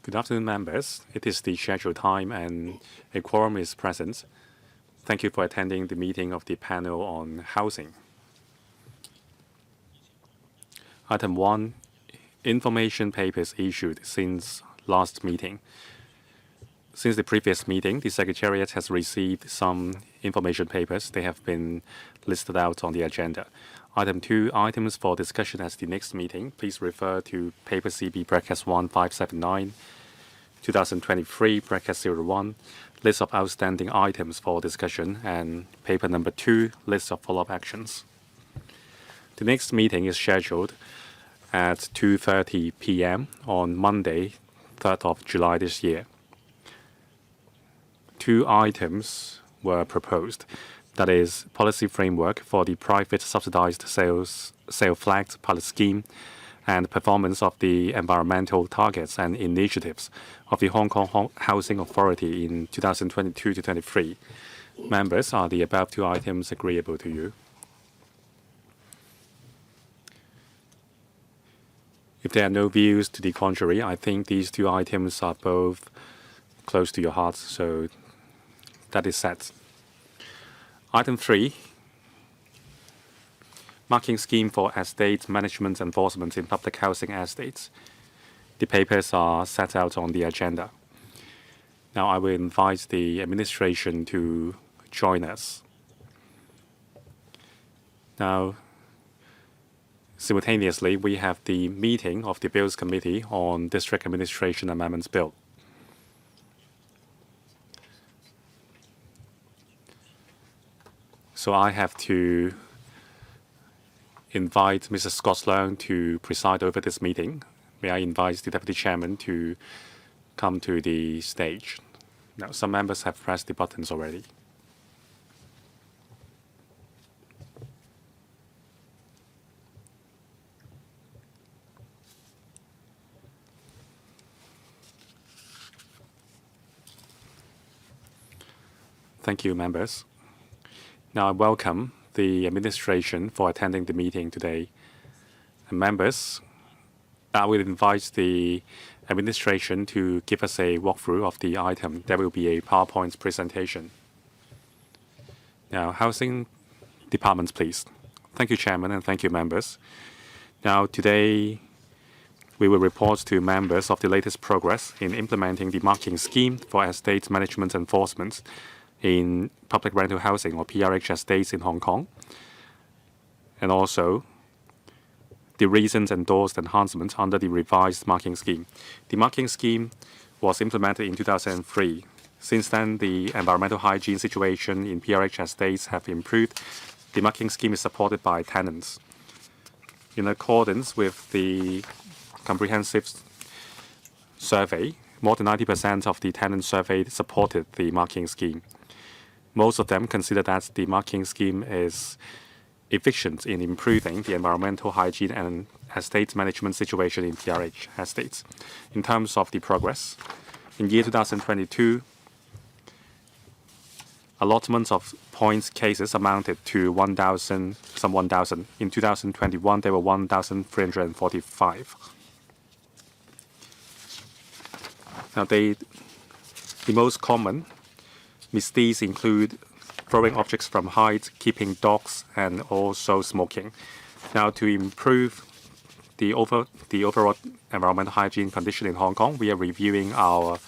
Good afternoon, members. It is the scheduled time and a quorum is present. Thank you for attending the meeting of the panel on housing. Item 1, information papers issued since last meeting. Since the previous meeting, the Secretariat has received some information papers. They have been listed out on the agenda. Item 2, items for discussion at the next meeting. Please refer to paper CB brackets 1579, 2023 brackets 01, list of outstanding items for discussion, and paper number 2, list of follow-up actions. The next meeting is scheduled at 2:30 p.m. on Monday, 3rd of July this year. 2 items were proposed. That is, policy framework for the private subsidized sale flagged pilot scheme and performance of the environmental targets and initiatives of the Hong Kong Housing Authority in 2022 to 23. Members, are the above 2 items agreeable to you? If there are no views to the contrary, I think these 2 items are both close to your hearts, so that is set. Item 3, marking scheme for estate management enforcement in public housing estates. The papers are set out on the agenda. Now I will invite the administration to join us. Now, simultaneously, we have the meeting of the Bills Committee on District Administration Amendments Bill. So I have to invite Mrs. Scott Leung to preside over this meeting. May I invite the Deputy Chairman to come to the stage. Now, some members have pressed the buttons already. Thank you, members. Now I welcome the administration for attending the meeting today. And members, I will invite the administration to give us a walkthrough of the item. There will be a PowerPoint presentation. Now, Housing Department, please. Thank you, Chairman, and thank you, members. Now, today, we will report to members of the latest progress in implementing the marking scheme for estate management enforcement in public rental housing or PRH estates in Hong Kong, and also the recent endorsed enhancements under the revised marking scheme. The marking scheme was implemented in 2003. Since then, the environmental hygiene situation in PRH estates have improved. The marking scheme is supported by tenants. In accordance with the comprehensive survey, more than 90% of the tenants surveyed supported the marking scheme. Most of them consider that the marking scheme is efficient in improving the environmental hygiene and estate management situation in PRH estates. In terms of the progress, in year 2022, allotments of points cases amounted to 1,000. In 2021, there were 1,345. Now, the most common misdeeds include throwing objects from height, keeping dogs, and also smoking. Now, to improve the overall environmental hygiene condition in Hong Kong, we are reviewing our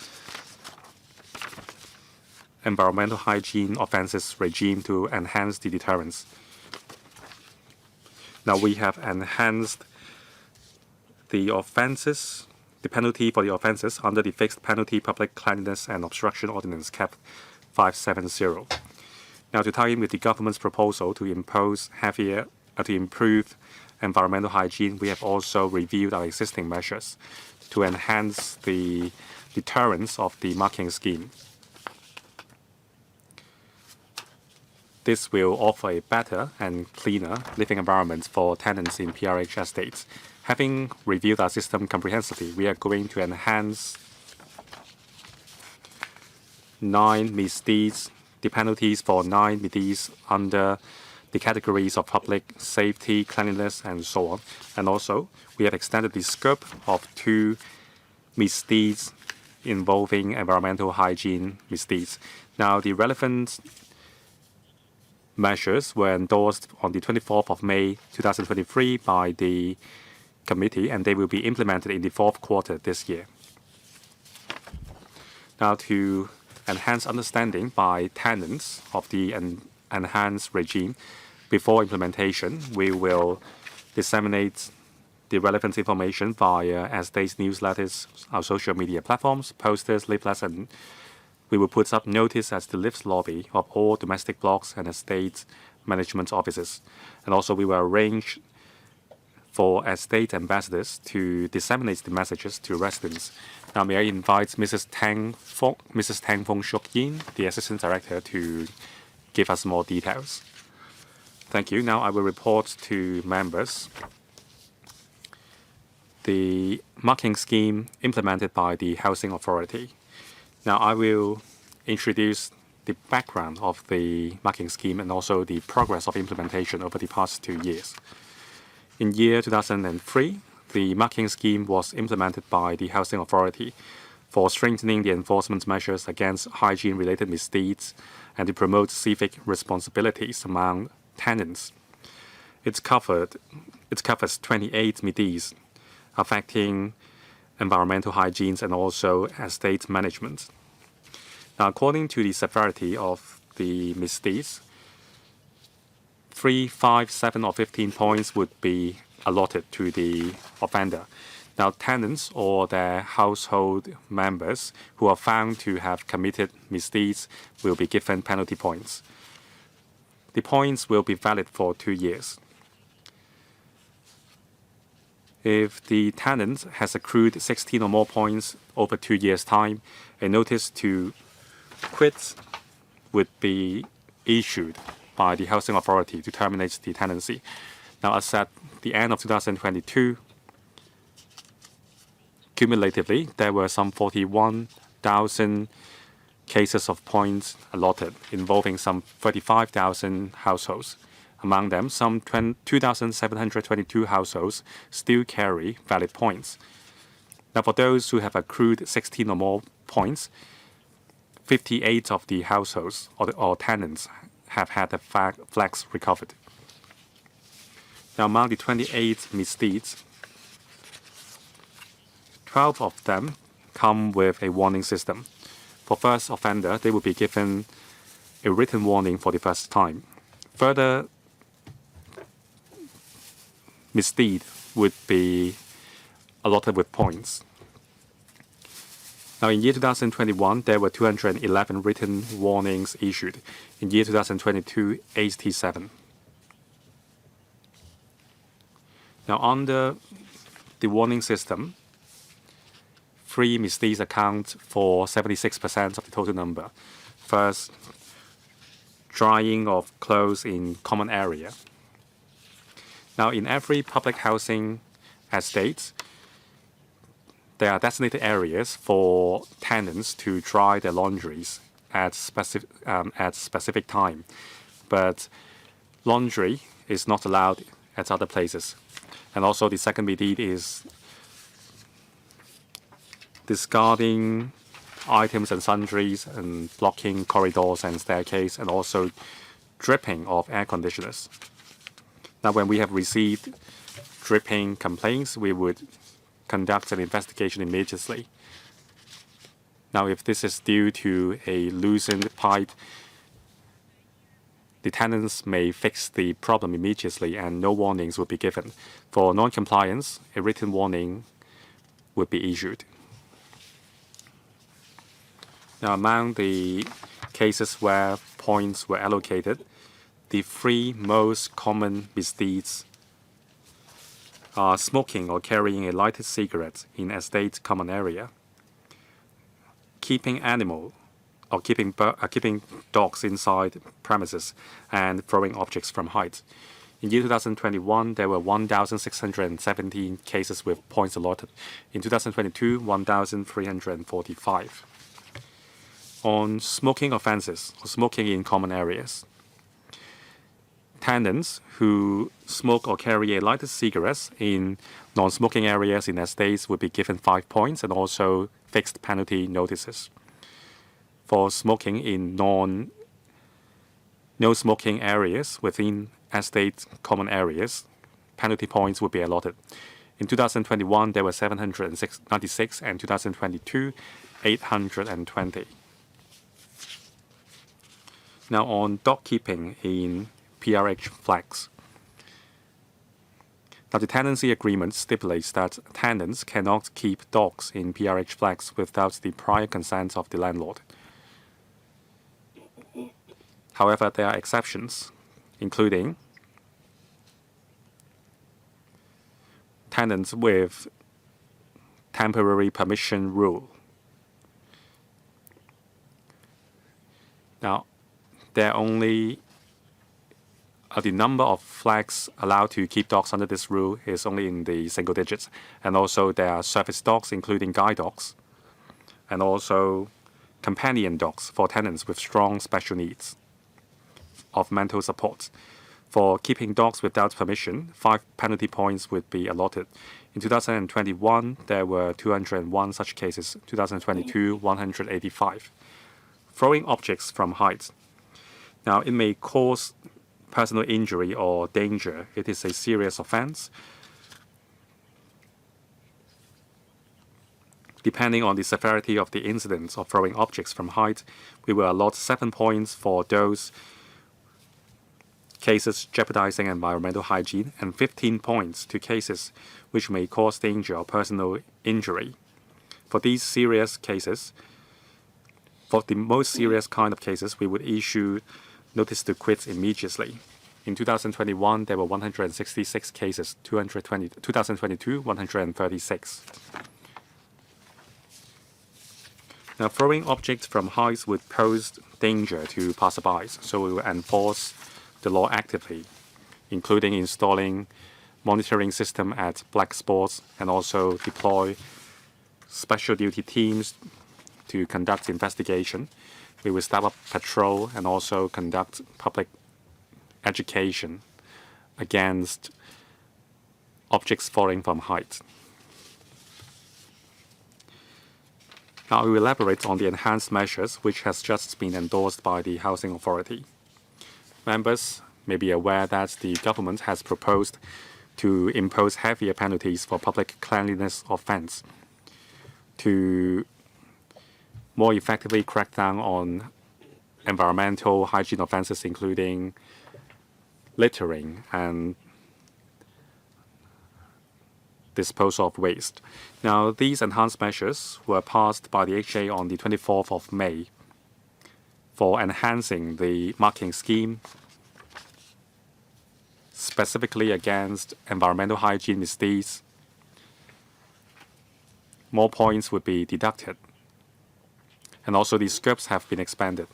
environmental hygiene offences regime to enhance the deterrence. Now, we have enhanced the offences, the penalty for the offences under the Fixed Penalty Public Cleanliness and Obstruction Ordinance Cap 570. Now, to tie in with the government's proposal to improve environmental hygiene, we have also reviewed our existing measures to enhance the deterrence of the marking scheme. This will offer a better and cleaner living environment for tenants in PRH estates. Having reviewed our system comprehensively, we are going to enhance 9 misdeeds, the penalties for 9 misdeeds under the categories of public safety, cleanliness, and so on. And also, we have extended the scope of 2 misdeeds involving environmental hygiene misdeeds. Now, the relevant measures were endorsed on the 24th of May 2023 by the committee, and they will be implemented in the fourth quarter this year. Now, to enhance understanding by tenants of the enhanced regime, before implementation, we will disseminate the relevant information via estates newsletters, our social media platforms, posters, leaflets, and we will put up notice at the lifts lobby of all domestic blocks and estate management offices. And also we will arrange for estate ambassadors to disseminate the messages to residents. Now may I invite Mrs. Tang Fong Shuk Yin, the Assistant Director, to give us more details. Thank you. Now I will report to members the marking scheme implemented by the Housing Authority. Now I will introduce the background of the marking scheme and also the progress of implementation over the past 2 years. In year 2003, the marking scheme was implemented by the Housing Authority for strengthening the enforcement measures against hygiene-related misdeeds and to promote civic responsibilities among tenants. It covers 28 misdeeds affecting environmental hygiene and also estate management. Now, according to the severity of the misdeeds, 3, 5, 7, or 15 points would be allotted to the offender. Now, tenants or their household members who are found to have committed misdeeds will be given penalty points. The points will be valid for 2 years. If the tenant has accrued 16 or more points over 2 years' time, a notice to quit would be issued by the Housing Authority to terminate the tenancy. Now, as at the end of 2022, cumulatively, there were some 41,000 cases of points allotted, involving some 35,000 households. Among them, some 2,722 households still carry valid points. Now, for those who have accrued 16 or more points, 58 of the households or tenants have had the flags recovered. Now, among the 28 misdeeds, 12 of them come with a warning system. For first offender, they will be given a written warning for the first time. Further misdeed would be allotted with points. Now, in year 2021, there were 211 written warnings issued. In year 2022, 87. Now, under the warning system, 3 misdeeds account for 76% of the total number. First, drying of clothes in common area. Now, in every public housing estate, there are designated areas for tenants to dry their laundries at specific time, but laundry is not allowed at other places. And also, the second misdeed is discarding items and sundries and blocking corridors and staircase, and also dripping of air conditioners. Now, when we have received dripping complaints, we would conduct an investigation immediately. Now, if this is due to a loosened pipe, the tenants may fix the problem immediately and no warnings would be given. For non-compliance, a written warning would be issued. Now, among the cases where points were allocated, the 3 most common misdeeds are smoking or carrying a lighted cigarette in estate common area, keeping dogs inside premises, and throwing objects from height. In year 2021, there were 1,617 cases with points allotted. In 2022, 1,345. On smoking offences, or smoking in common areas, tenants who smoke or carry a lighted cigarette in non-smoking areas in estates would be given 5 points, and also fixed penalty notices. For smoking in no smoking areas within estate common areas, penalty points would be allotted. In 2021, there were 796, and 2022, 820. Now on dog keeping in PRH flats. Now the tenancy agreement stipulates that tenants cannot keep dogs in PRH flats without the prior consent of the landlord. However, there are exceptions, including tenants with temporary permission rule. Now, there are only the number of flags allowed to keep dogs under this rule is only in the single digits. And also there are service dogs, including guide dogs, and also companion dogs for tenants with strong special needs of mental support. For keeping dogs without permission, 5 penalty points would be allotted. In 2021, there were 201 such cases. 2022, 185. Throwing objects from height. Now, it may cause personal injury or danger. It is a serious offense. Depending on the severity of the incidents of throwing objects from height, we will allot 7 points for those cases jeopardizing environmental hygiene and 15 points to cases which may cause danger or personal injury. For these serious cases, for the most serious kind of cases, we would issue notice to quit immediately. In 2021, there were 166 cases, 2022, 136. Now, throwing objects from heights would pose danger to passerbys, so we will enforce the law actively, including installing monitoring system at black spots and also deploy special duty teams to conduct investigation. We will step up patrol and also conduct public education against objects falling from height. Now I will elaborate on the enhanced measures which has just been endorsed by the Housing Authority. Members may be aware that the government has proposed to impose heavier penalties for public cleanliness offense to more effectively crack down on environmental hygiene offenses, including littering and disposal of waste. Now, these enhanced measures were passed by the HA on the 24th of May for enhancing the marking scheme specifically against environmental hygiene misdeeds. More points would be deducted. And also the scopes have been expanded.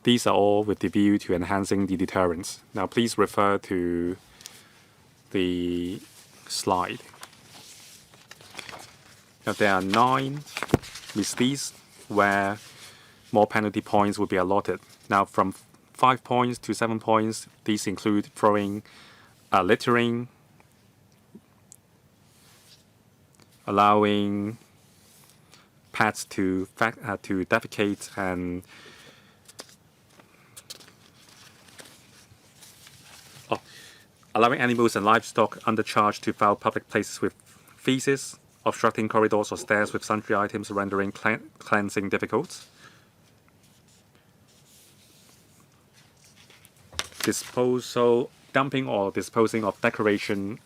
These are all with the view to enhancing the deterrence. Now please refer to the slide. Now there are 9 misdeeds where more penalty points will be allotted. Now from 5 points to 7 points, these include throwing, littering, allowing pets to defecate and allowing animals and livestock under charge to foul public places with feces, obstructing corridors or stairs with sundry items rendering cleansing difficult, dumping or disposing of decoration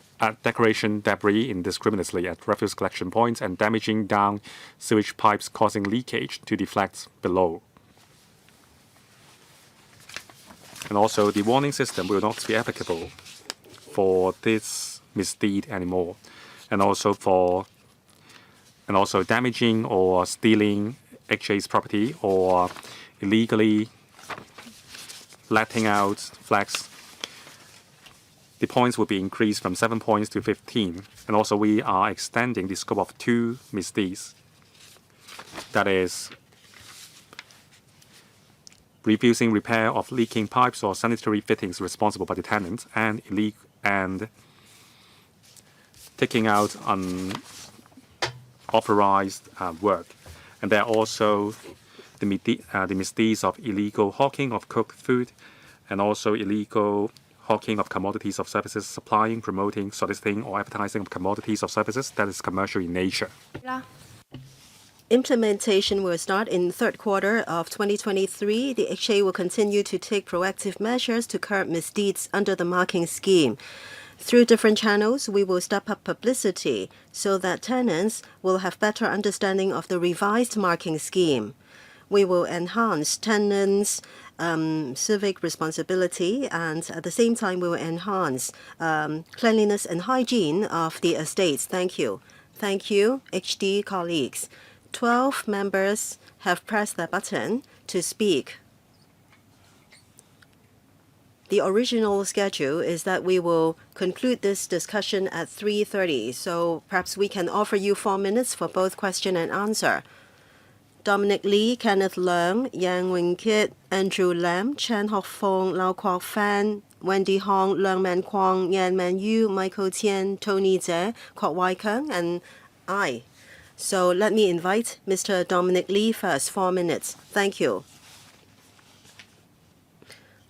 debris indiscriminately at refuse collection points, and damaging down sewage pipes causing leakage to the flats below. And also, the warning system will not be applicable for this misdeed anymore. And also damaging or stealing HA's property or illegally letting out flags, the points will be increased from 7 points to 15. And also we are extending the scope of 2 misdeeds. That is, refusing repair of leaking pipes or sanitary fittings responsible by the tenant, and taking out unauthorized work. And there are also the misdeeds of illegal hawking of cooked food and also illegal hawking of commodities of services, supplying, promoting, soliciting, or advertising of commodities of services that is commercial in nature. Implementation will start in third quarter of 2023. The HA will continue to take proactive measures to curb misdeeds under the marking scheme. Through different channels, we will step up publicity so that tenants will have better understanding of the revised marking scheme. We will enhance tenants' civic responsibility, and at the same time, we will enhance cleanliness and hygiene of the estates. Thank you. Thank you, HD colleagues. 12 members have pressed the button to speak. The original schedule is that we will conclude this discussion at 3:30, so perhaps we can offer you 4 minutes for both question and answer. Dominic Lee, Kenneth Leung, Yang Wing-kit, Andrew Lam, Chen Hock-fong, Lau Kwok-fan, Wendy Hong, Leung Man Kwong, Yan Man Yu, Michael Tian, Tony Tse, Kwok Wai-kang, and I. So let me invite Mr. Dominic Lee first, 4 minutes. Thank you.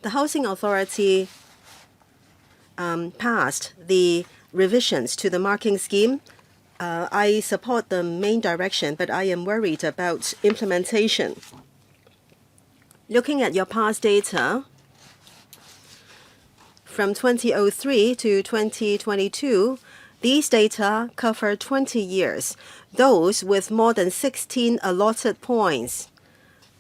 The Housing Authority passed the revisions to the marking scheme. I support the main direction, but I am worried about implementation. Looking at your past data, from 2003 to 2022, these data cover 20 years. Those with more than 16 allotted points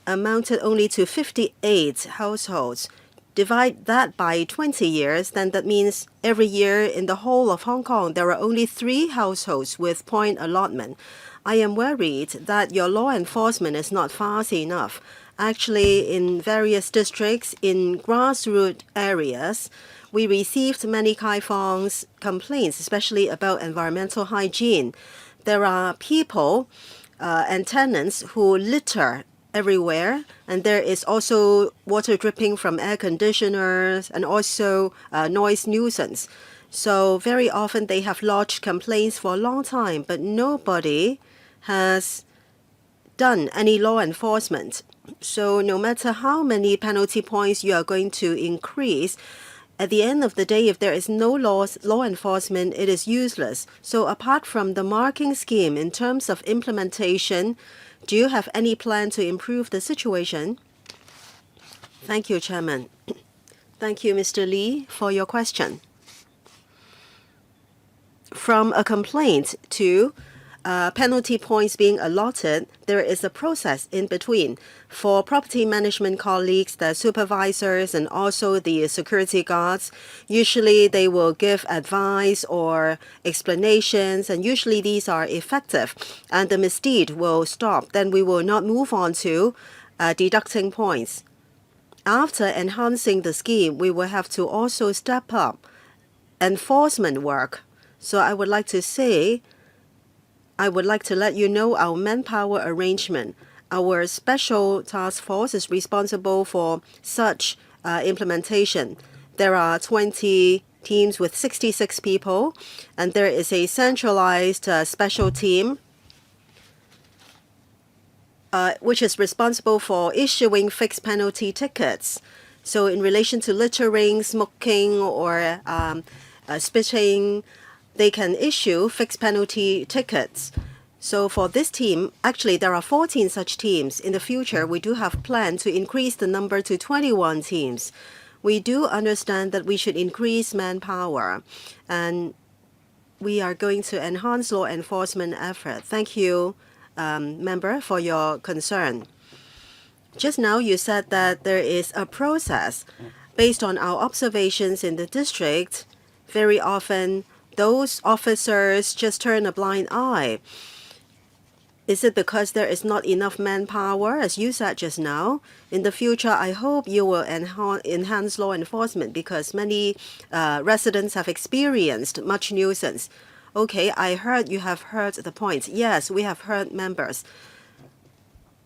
amounted only to 58 households. Divide that by 20 years, then that means every year in the whole of Hong Kong, there are only 3 households with point allotment. I am worried that your law enforcement is not fast enough. Actually, in various districts, in grassroots areas, we received many Kaifong's complaints, especially about environmental hygiene. There are people and tenants who litter everywhere, and there is also water dripping from air conditioners and also noise nuisance. So very often they have lodged complaints for a long time, but nobody has done any law enforcement. So no matter how many penalty points you are going to increase, at the end of the day, if there is no law enforcement, it is useless. So apart from the marking scheme, in terms of implementation, do you have any plan to improve the situation? Thank you, Chairman. Thank you, Mr. Lee, for your question. From a complaint to penalty points being allotted, there is a process in between. For property management colleagues, the supervisors, and also the security guards, usually they will give advice or explanations, and usually these are effective, and the misdeed will stop. Then we will not move on to deducting points. After enhancing the scheme, we will have to also step up enforcement work. So I would like to let you know our manpower arrangement. Our special task force is responsible for such implementation. There are 20 teams with 66 people, and there is a centralized special team which is responsible for issuing fixed penalty tickets. So in relation to littering, smoking, or spitting, they can issue fixed penalty tickets. So for this team, actually there are 14 such teams. In the future, we do have planned to increase the number to 21 teams. We do understand that we should increase manpower, and we are going to enhance law enforcement effort. Thank you, member, for your concern. Just now you said that there is a process. Based on our observations in the district, very often those officers just turn a blind eye. Is it because there is not enough manpower, as you said just now? In the future, I hope you will enhance law enforcement, because many residents have experienced much nuisance. Okay, I heard you have heard the point. Yes, we have heard, members.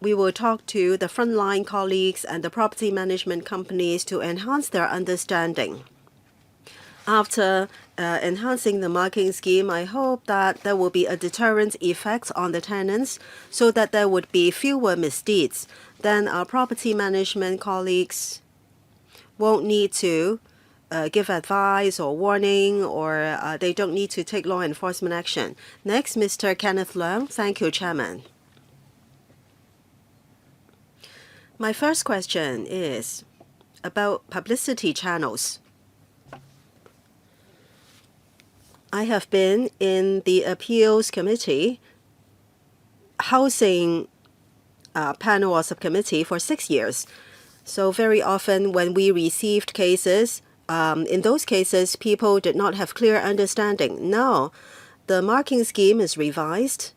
We will talk to the frontline colleagues and the property management companies to enhance their understanding. After enhancing the marking scheme, I hope that there will be a deterrent effect on the tenants so that there would be fewer misdeeds. Then our property management colleagues won't need to give advice or warning, or they don't need to take law enforcement action. Next, Mr. Kenneth Leung. Thank you, Chairman. My first question is about publicity channels. I have been in the Appeals Committee, Housing panel or subcommittee for 6 years. So very often when we received cases, in those cases, people did not have clear understanding. Now, the marking scheme is revised,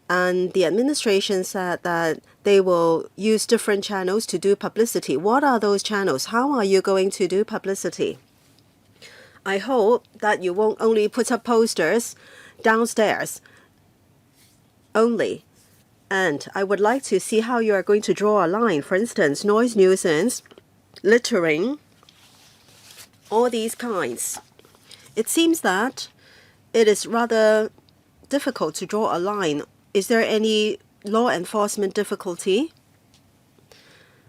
and the administration said that they will use different channels to do publicity. What are those channels? How are you going to do publicity? I hope that you won't only put up posters downstairs only. And I would like to see how you are going to draw a line. For instance, noise nuisance, littering, all these kinds. It seems that it is rather difficult to draw a line. Is there any law enforcement difficulty?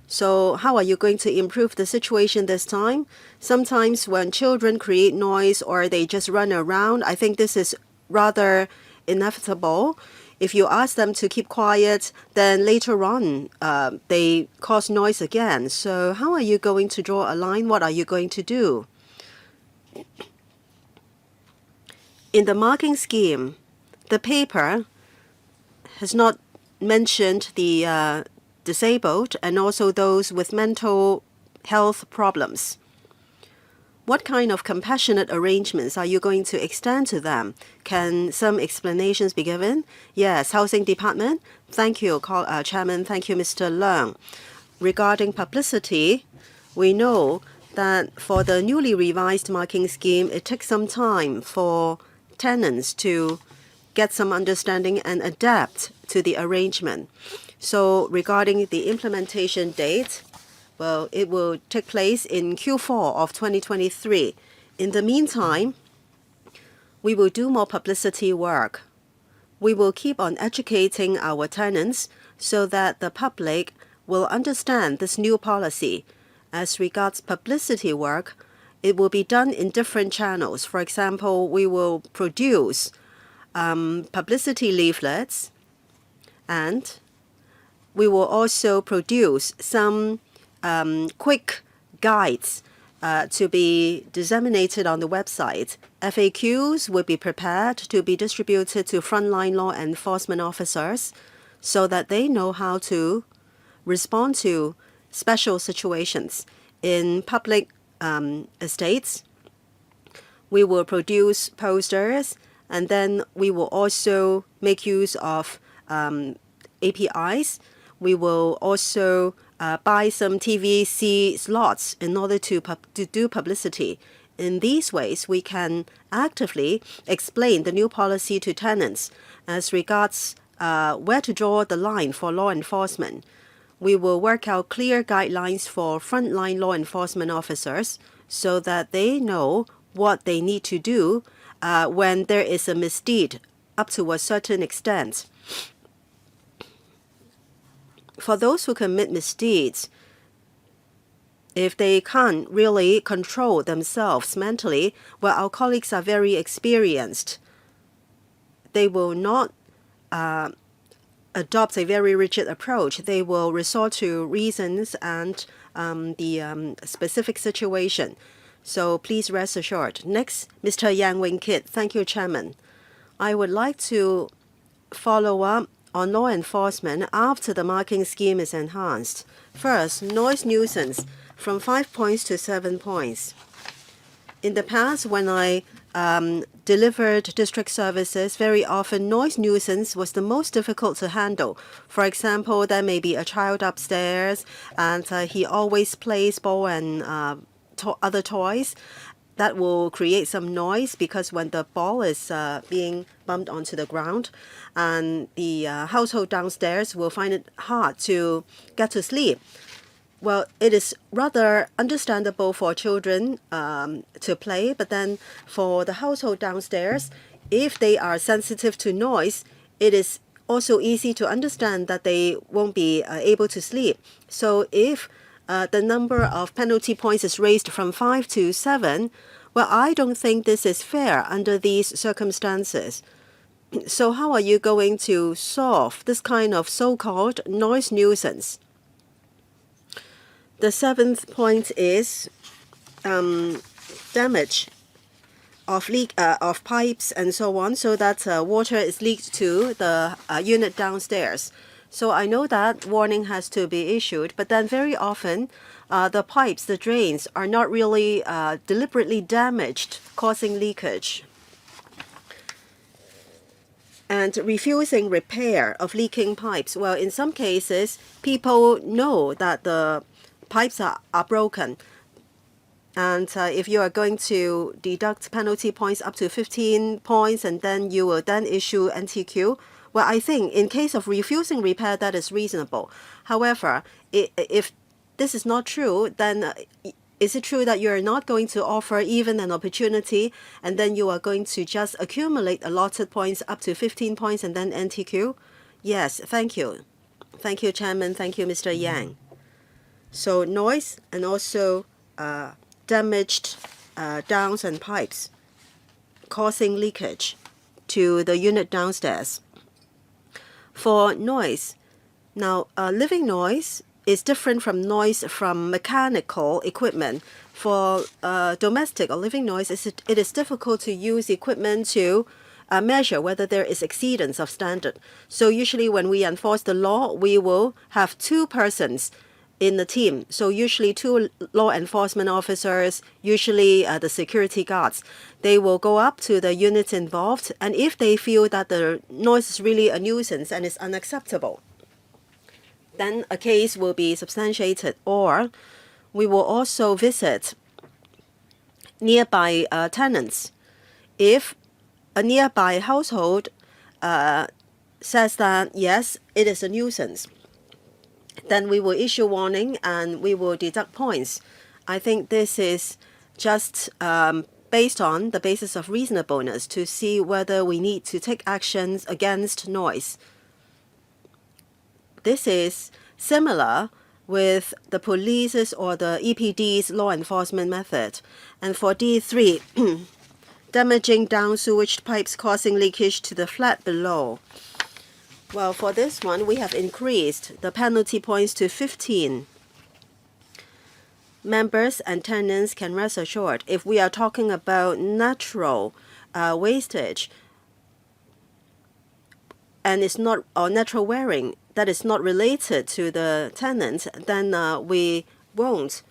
So how are you going to improve the situation this time? Sometimes when children create noise or they just run around, I think this is rather inevitable. If you ask them to keep quiet, then later on they cause noise again. So how are you going to draw a line? What are you going to do? In the marking scheme, the paper has not mentioned the disabled and also those with mental health problems. What kind of compassionate arrangements are you going to extend to them? Can some explanations be given? Yes, Housing Department. Thank you, Chairman. Thank you, Mr. Leung. Regarding publicity, we know that for the newly revised marking scheme, it takes some time for tenants to get some understanding and adapt to the arrangement. So regarding the implementation date, well, it will take place in Q4 of 2023. In the meantime, we will do more publicity work. We will keep on educating our tenants so that the public will understand this new policy. As regards publicity work, it will be done in different channels. For example, we will produce publicity leaflets, and we will also produce some quick guides to be disseminated on the website. FAQs will be prepared to be distributed to frontline law enforcement officers so that they know how to respond to special situations. In public estates, we will produce posters, and then we will also make use of APIs. We will also buy some TVC slots in order to do publicity. In these ways, we can actively explain the new policy to tenants. As regards where to draw the line for law enforcement, we will work out clear guidelines for frontline law enforcement officers so that they know what they need to do when there is a misdeed up to a certain extent. For those who commit misdeeds, if they can't really control themselves mentally, well, our colleagues are very experienced. They will not adopt a very rigid approach. They will resort to reasons and the specific situation. So please rest assured. Next, Mr. Yang Wing-kit. Thank you, Chairman. I would like to follow up on law enforcement after the marking scheme is enhanced. First, noise nuisance from 5 points to 7 points. In the past, when I delivered district services, very often noise nuisance was the most difficult to handle. For example, there may be a child upstairs and he always plays ball and other toys. That will create some noise because when the ball is being bumped onto the ground, and the household downstairs will find it hard to get to sleep. well, it is rather understandable for children to play, but then for the household downstairs, if they are sensitive to noise, it is also easy to understand that they won't be able to sleep. So if the number of penalty points is raised from 5 to 7, well, I don't think this is fair under these circumstances. So how are you going to solve this kind of so-called noise nuisance? The seventh point is damage of pipes and so on, so that water is leaked to the unit downstairs. So I know that warning has to be issued, but then very often the pipes, the drains, are not really deliberately damaged, causing leakage. And refusing repair of leaking pipes. Well, in some cases, people know that the pipes are broken. And if you are going to deduct penalty points up to 15 points and then you will then issue NTQ, well, I think in case of refusing repair, that is reasonable. However, if this is not true, then is it true that you're not going to offer even an opportunity and then you are going to just accumulate allotted points up to 15 points and then NTQ? Yes, thank you. Thank you, Chairman. Thank you, Mr. Yang. So noise and also damaged downs and pipes causing leakage to the unit downstairs. For noise, now living noise is different from noise from mechanical equipment. For domestic or living noise, it is difficult to use equipment to measure whether there is exceedance of standard. So usually when we enforce the law, we will have two persons in the team. So usually two law enforcement officers, usually the security guards. They will go up to the units involved, and if they feel that the noise is really a nuisance and is unacceptable, then a case will be substantiated. Or we will also visit nearby tenants. If a nearby household says that, yes, it is a nuisance, then we will issue warning and we will deduct points. I think this is just based on the basis of reasonableness to see whether we need to take actions against noise. This is similar with the police's or the EPD's law enforcement method. And for D3, damaging down sewage pipes causing leakage to the flat below. Well, for this one, we have increased the penalty points to 15. Members and tenants can rest assured, if we are talking about natural wastage and it's not, or natural wearing that is not related to the tenant, then we won't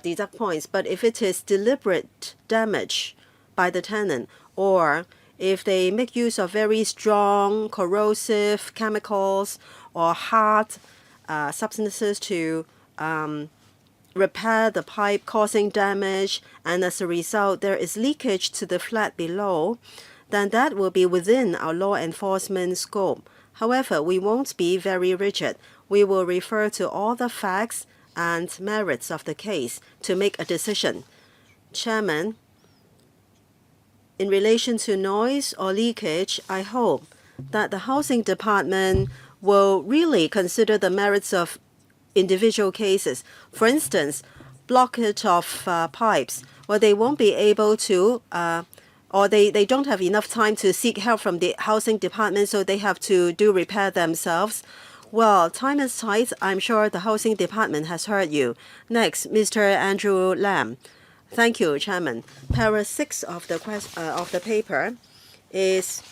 deduct points. But if it is deliberate damage by the tenant, or if they make use of very strong corrosive chemicals or hard substances to repair the pipe causing damage, and as a result there is leakage to the flat below, then that will be within our law enforcement scope. However, we won't be very rigid. We will refer to all the facts and merits of the case to make a decision. Chairman, in relation to noise or leakage, I hope that the Housing Department will really consider the merits of individual cases. For instance, blockage of pipes, well, they won't be able to, or they don't have enough time to seek help from the Housing Department, so they have to do repair themselves. Well, time is tight. I'm sure the Housing Department has heard you. Next, Mr. Andrew Lam. Thank you, Chairman. Para 6 of the paper is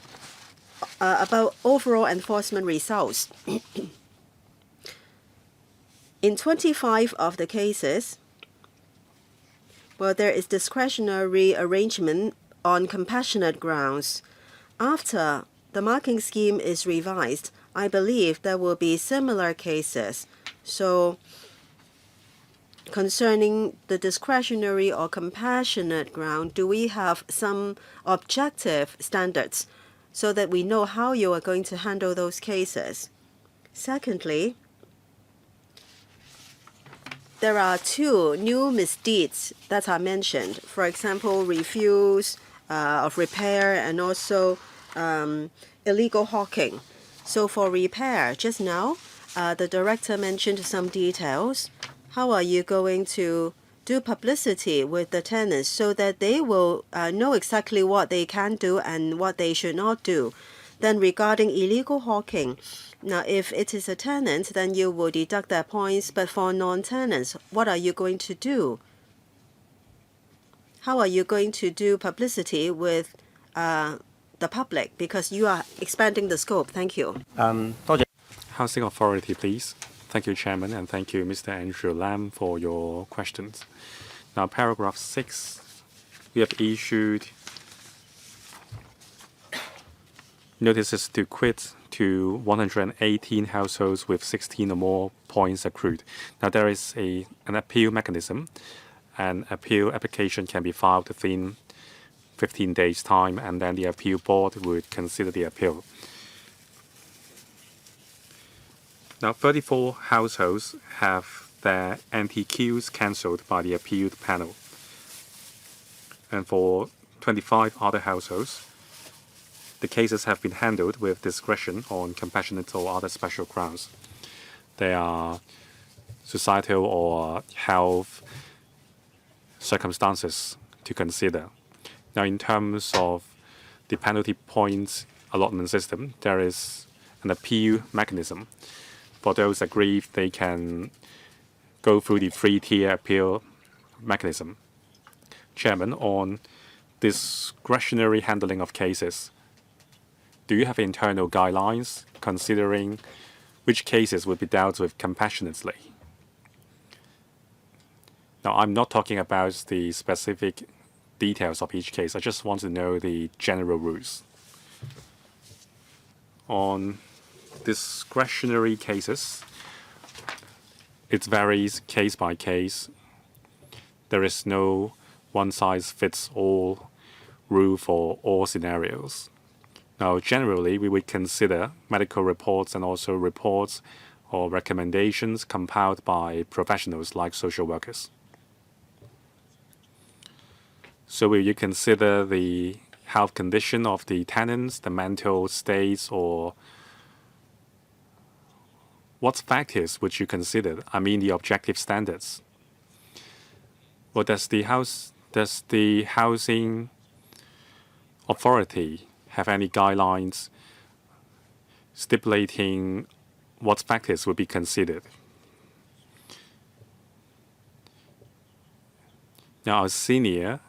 about overall enforcement results. In 25 of the cases, well, there is discretionary arrangement on compassionate grounds. After the marking scheme is revised, I believe there will be similar cases. So, concerning the discretionary or compassionate ground, do we have some objective standards so that we know how you are going to handle those cases? Secondly, there are two new misdeeds that are mentioned. For example, refuse of repair and also illegal hawking. So for repair, just now, the director mentioned some details. How are you going to do publicity with the tenants so that they will know exactly what they can do and what they should not do? Then regarding illegal hawking, now if it is a tenant, then you will deduct their points. But for non-tenants, what are you going to do? How are you going to do publicity with the public? Because you are expanding the scope. Thank you. Housing Authority, please. Thank you, Chairman, and thank you, Mr. Andrew Lam, for your questions. Now, paragraph 6, we have issued notices to quit to 118 households with 16 or more points accrued. Now, there is an appeal mechanism. An appeal application can be filed within 15 days' time, and then the appeal board would consider the appeal. Now, 34 households have their NTQs cancelled by the appealed panel. And for 25 other households, the cases have been handled with discretion on compassionate or other special grounds. They are societal or health circumstances to consider. Now, in terms of the penalty points allotment system, there is an appeal mechanism. For those aggrieved, they can go through the 3-tier appeal mechanism. Chairman, on discretionary handling of cases, do you have internal guidelines considering which cases would be dealt with compassionately? Now, I'm not talking about the specific details of each case. I just want to know the general rules. On discretionary cases, it varies case by case. There is no one-size-fits-all rule for all scenarios. Now, generally, we would consider medical reports and also reports or recommendations compiled by professionals like social workers. So will you consider the health condition of the tenants, the mental states, or what factors would you consider? I mean the objective standards. Or does the housing authority have any guidelines stipulating what factors would be considered? Now, our senior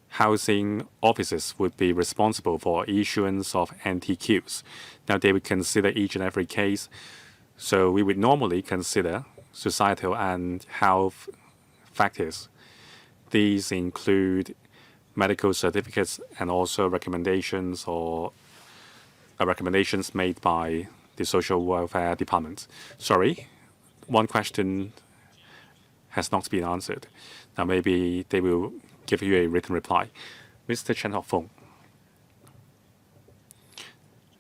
housing officers would be responsible for issuance of NTQs. Now, they would consider each and every case. So we would normally consider societal and health factors. These include medical certificates and also recommendations or recommendations made by the social welfare department. Sorry, one question has not been answered. Now maybe they will give you a written reply. Mr. Chen Hok-fung.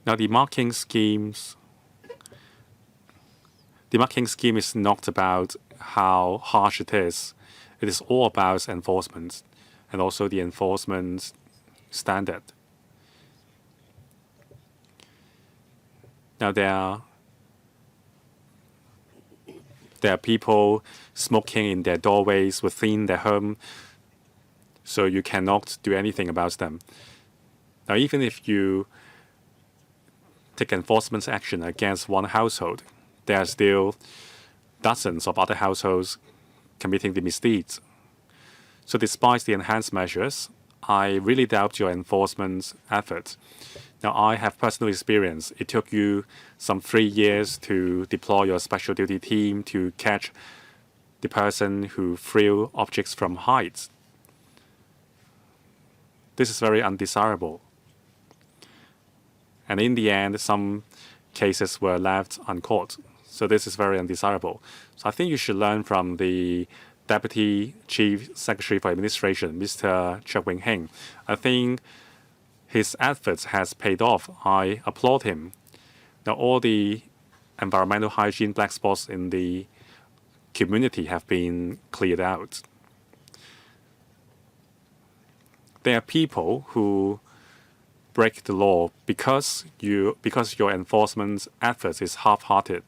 Now the marking scheme is not about how harsh it is. It is all about enforcement and also the enforcement standard. Now there are people smoking in their doorways within their home, so you cannot do anything about them. Now, even if you take enforcement action against one household, there are still dozens of other households committing the misdeeds. So despite the enhanced measures, I really doubt your enforcement efforts. Now, I have personal experience. It took you some 3 years to deploy your special duty team to catch the person who threw objects from heights. This is very undesirable. And in the end, some cases were left uncaught. So this is very undesirable. So I think you should learn from the Deputy Chief Secretary for Administration, Mr. Chuk Wing-heng. I think his efforts has paid off. I applaud him. Now, all the environmental hygiene black spots in the community have been cleared out. There are people who break the law because your enforcement efforts is half-hearted.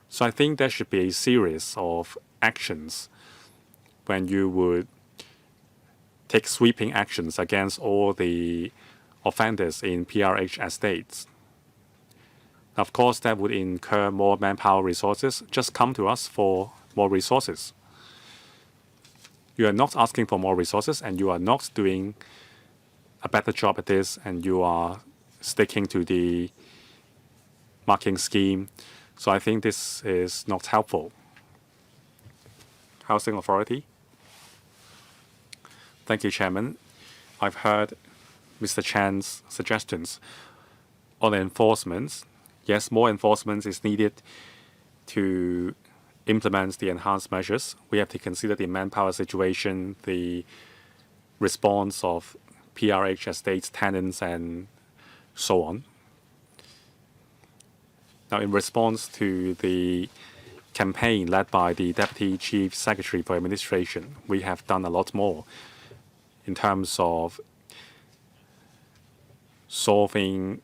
So I think there should be a series of actions when you would take sweeping actions against all the offenders in PRH estates. Of course, that would incur more manpower resources. Just come to us for more resources. You are not asking for more resources, and you are not doing a better job at this, and you are sticking to the marking scheme. So I think this is not helpful. Housing Authority. Thank you, Chairman. I've heard Mr. Chan's suggestions on enforcement. Yes, more enforcement is needed to implement the enhanced measures. We have to consider the manpower situation, the response of PRH estates, tenants, and so on. Now, in response to the campaign led by the Deputy Chief Secretary for Administration, we have done a lot more in terms of solving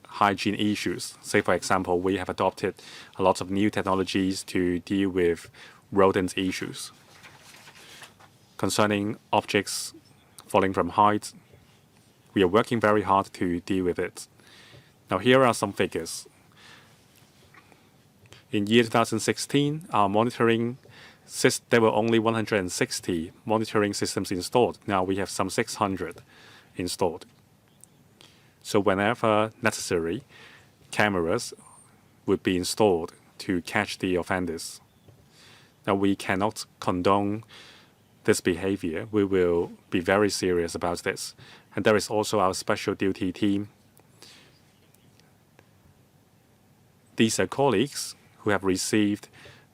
hygiene issues. Say, for example, we have adopted a lot of new technologies to deal with rodent issues. Concerning objects falling from height, we are working very hard to deal with it. Now, here are some figures. In year 2016, our monitoring there were only 160 monitoring systems installed. Now we have some 600 installed. So whenever necessary, cameras would be installed to catch the offenders. Now we cannot condone this behavior. We will be very serious about this. And there is also our special duty team. These are colleagues who have received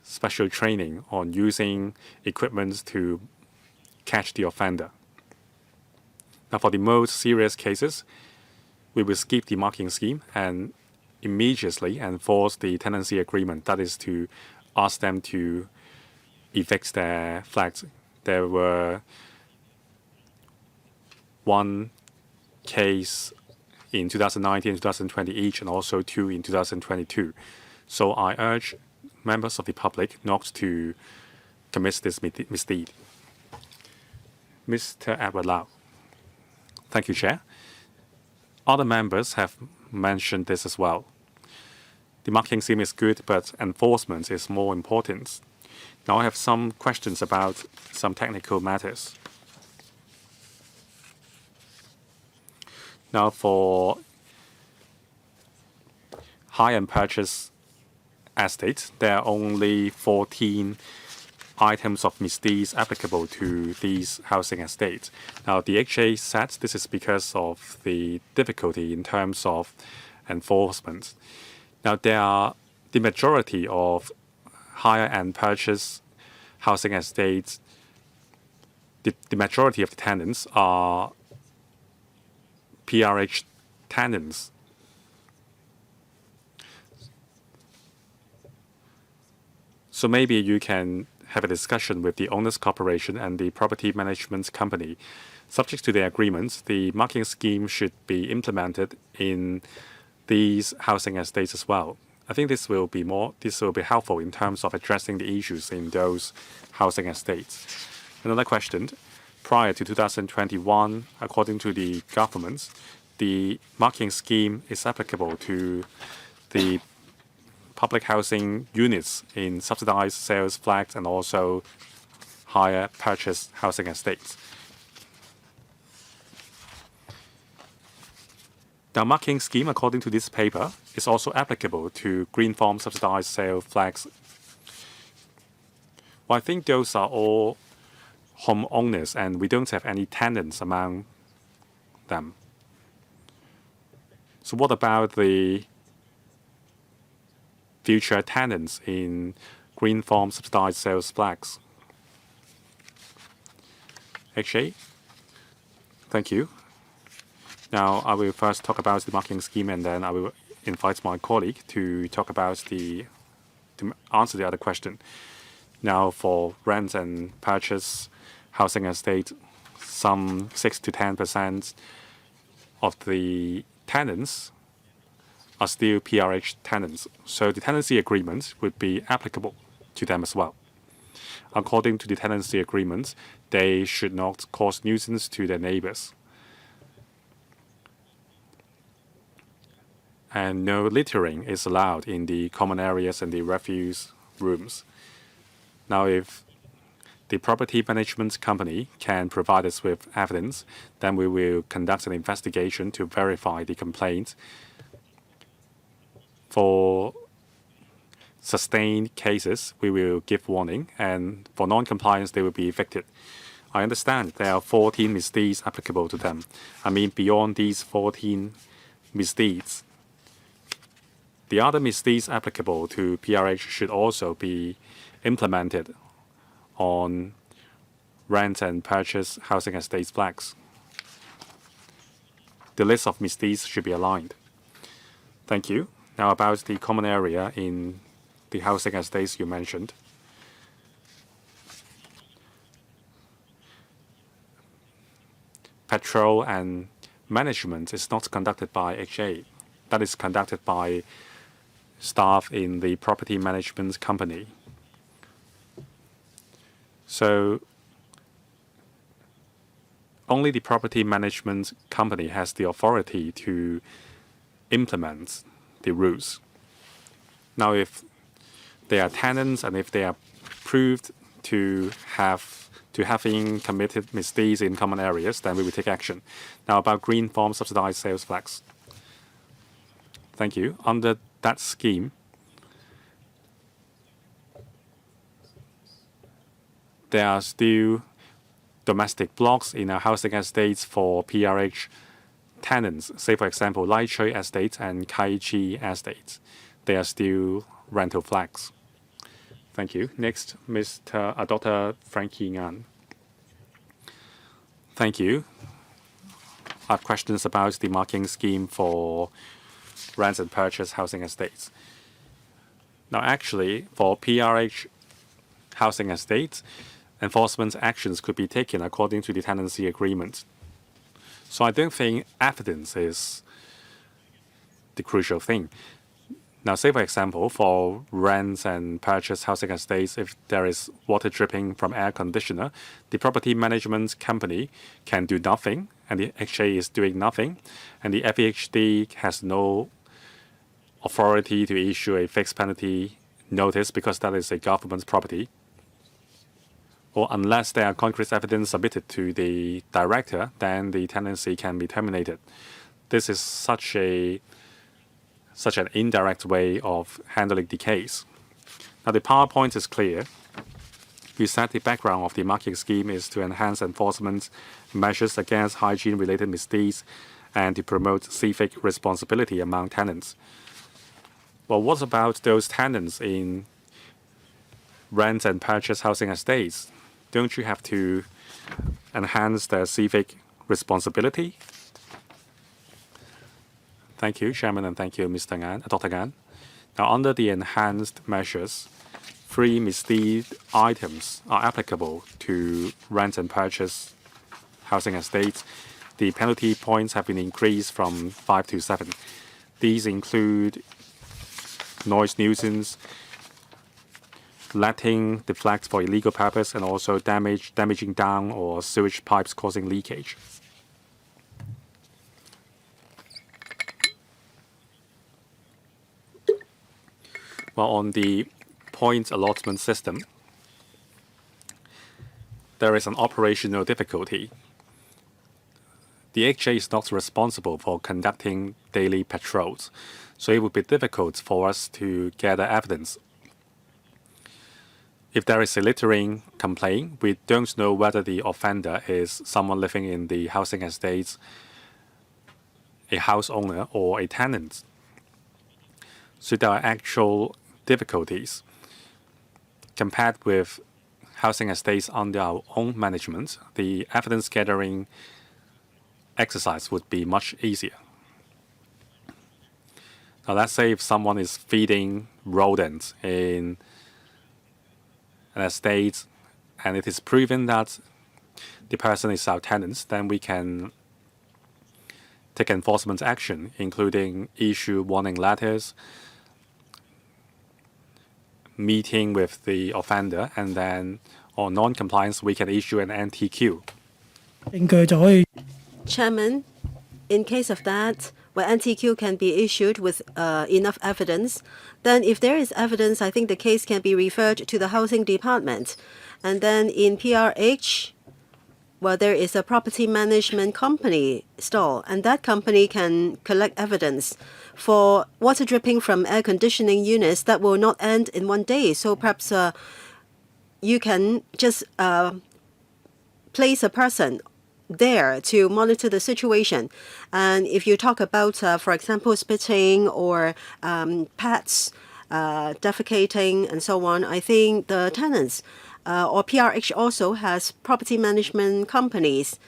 special training on using equipment to catch the offender. Now, for the most serious cases, we will skip the marking scheme and immediately enforce the tenancy agreement. That is to ask them to evict their flats. There were one case in 2019 and 2020 each, and also 2 in 2022. So I urge members of the public not to commit this misdeed. Mr. Edward Lau. Thank you, Chair. Other members have mentioned this as well. The marking scheme is good, but enforcement is more important. Now I have some questions about some technical matters. Now for hire and purchase estates, there are only 14 items of misdeeds applicable to these housing estates. Now, the HA said this is because of the difficulty in terms of enforcement. Now, the majority of hire and purchase housing estates, the majority of the tenants are PRH tenants. So maybe you can have a discussion with the owners corporation and the property management company. Subject to the agreements, the marking scheme should be implemented in these housing estates as well. I think this will be helpful in terms of addressing the issues in those housing estates. Another question. Prior to 2021, according to the government, the marking scheme is applicable to the public housing units in subsidized sales flats and also hire purchase housing estates. The marking scheme, according to this paper, is also applicable to green farm subsidized sale flats. Well, I think those are all homeowners and we don't have any tenants among them. So what about the future tenants in green farm subsidized sales flats? HA, thank you. Now I will first talk about the marking scheme and then I will invite my colleague to talk about the to answer the other question. Now, for rent and purchase housing estate, some 6 to 10% of the tenants are still PRH tenants. So the tenancy agreement would be applicable to them as well. According to the tenancy agreement, they should not cause nuisance to their neighbors. And no littering is allowed in the common areas and the refuse rooms. Now, if the property management company can provide us with evidence, then we will conduct an investigation to verify the complaint. For sustained cases, we will give warning, and for non-compliance, they will be evicted. I understand there are 14 misdeeds applicable to them. I mean, beyond these 14 misdeeds, the other misdeeds applicable to PRH should also be implemented on rent and purchase housing estates flags. The list of misdeeds should be aligned. Thank you. Now about the common area in the housing estates you mentioned. Patrol and management is not conducted by HA. That is conducted by staff in the property management company. So only the property management company has the authority to implement the rules. Now, if they are tenants and if they are proved to having committed misdeeds in common areas, then we will take action. Now, about green farm subsidized sales flags. Thank you. Under that scheme, there are still domestic blocks in our housing estates for PRH tenants. Say, for example, Lai Chui Estate and Kai Chi Estate. They are still rental flags. Thank you. Next, Dr. Frankie Ngan. Thank you. I have questions about the marking scheme for rent and purchase housing estates. Now, actually, for PRH housing estates, enforcement actions could be taken according to the tenancy agreement. So I don't think evidence is the crucial thing. Now, say, for example, for rents and purchase housing estates, if there is water dripping from air conditioner, the property management company can do nothing, and the HA is doing nothing, and the FEHD has no authority to issue a fixed penalty notice because that is a government property. Or unless there are concrete evidence submitted to the director, then the tenancy can be terminated. This is such an indirect way of handling the case. Now, the PowerPoint is clear. We said the background of the marking scheme is to enhance enforcement measures against hygiene-related misdeeds and to promote civic responsibility among tenants. Well, what about those tenants in rent and purchase housing estates? Don't you have to enhance their civic responsibility? Thank you, Chairman, and thank you, Mr. Ngan, Dr. Ngan. Now, under the enhanced measures, 3 misdeed items are applicable to rent and purchase housing estates. The penalty points have been increased from 5 to 7. These include noise nuisance, letting the flags for illegal purpose, and also damaging down or sewage pipes causing leakage. Well, on the point allotment system, there is an operational difficulty. The HA is not responsible for conducting daily patrols, so it would be difficult for us to gather evidence. If there is a littering complaint, we don't know whether the offender is someone living in the housing estates, a house owner, or a tenant. So there are actual difficulties. Compared with housing estates under our own management, the evidence gathering exercise would be much easier. Now, let's say if someone is feeding rodents in an estate and it is proven that the person is our tenant, then we can take enforcement action, including issue warning letters, meeting with the offender, and then on non-compliance, we can issue an NTQ. 證據就可以 Chairman, in case of that, where NTQ can be issued with enough evidence, then if there is evidence, I think the case can be referred to the Housing Department. And then in PRH, well, there is a property management company stall, and that company can collect evidence for water dripping from air conditioning units that will not end in one day. So perhaps you can just place a person there to monitor the situation. And if you talk about, for example, spitting or pets defecating and so on, I think the tenants or PRH also has property management companies.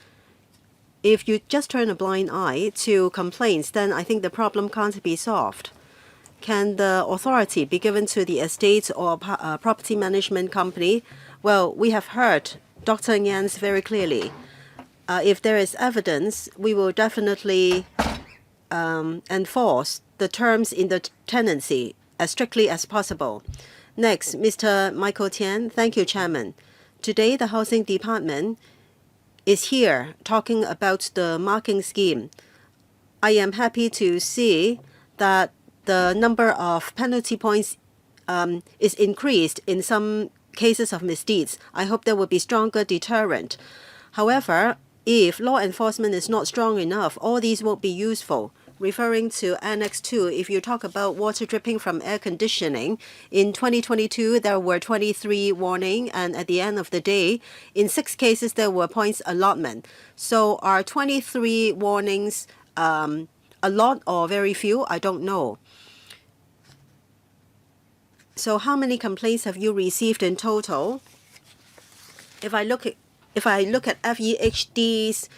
If you just turn a blind eye to complaints, then I think the problem can't be solved. Can the authority be given to the estate or property management company? Well, we have heard Dr. Ngan's very clearly. If there is evidence, we will definitely enforce the terms in the tenancy as strictly as possible. Next, Mr. Michael Tian. Thank you, Chairman. Today, the Housing Department is here talking about the marking scheme. I am happy to see that the number of penalty points is increased in some cases of misdeeds. I hope there will be stronger deterrent. However, if law enforcement is not strong enough, all these won't be useful. Referring to Annex 2, if you talk about water dripping from air conditioning, in 2022 there were 23 warnings, and at the end of the day, in 6 cases there were points allotment. So are 23 warnings a lot or very few? I don't know. So how many complaints have you received in total? If I look at FEHD's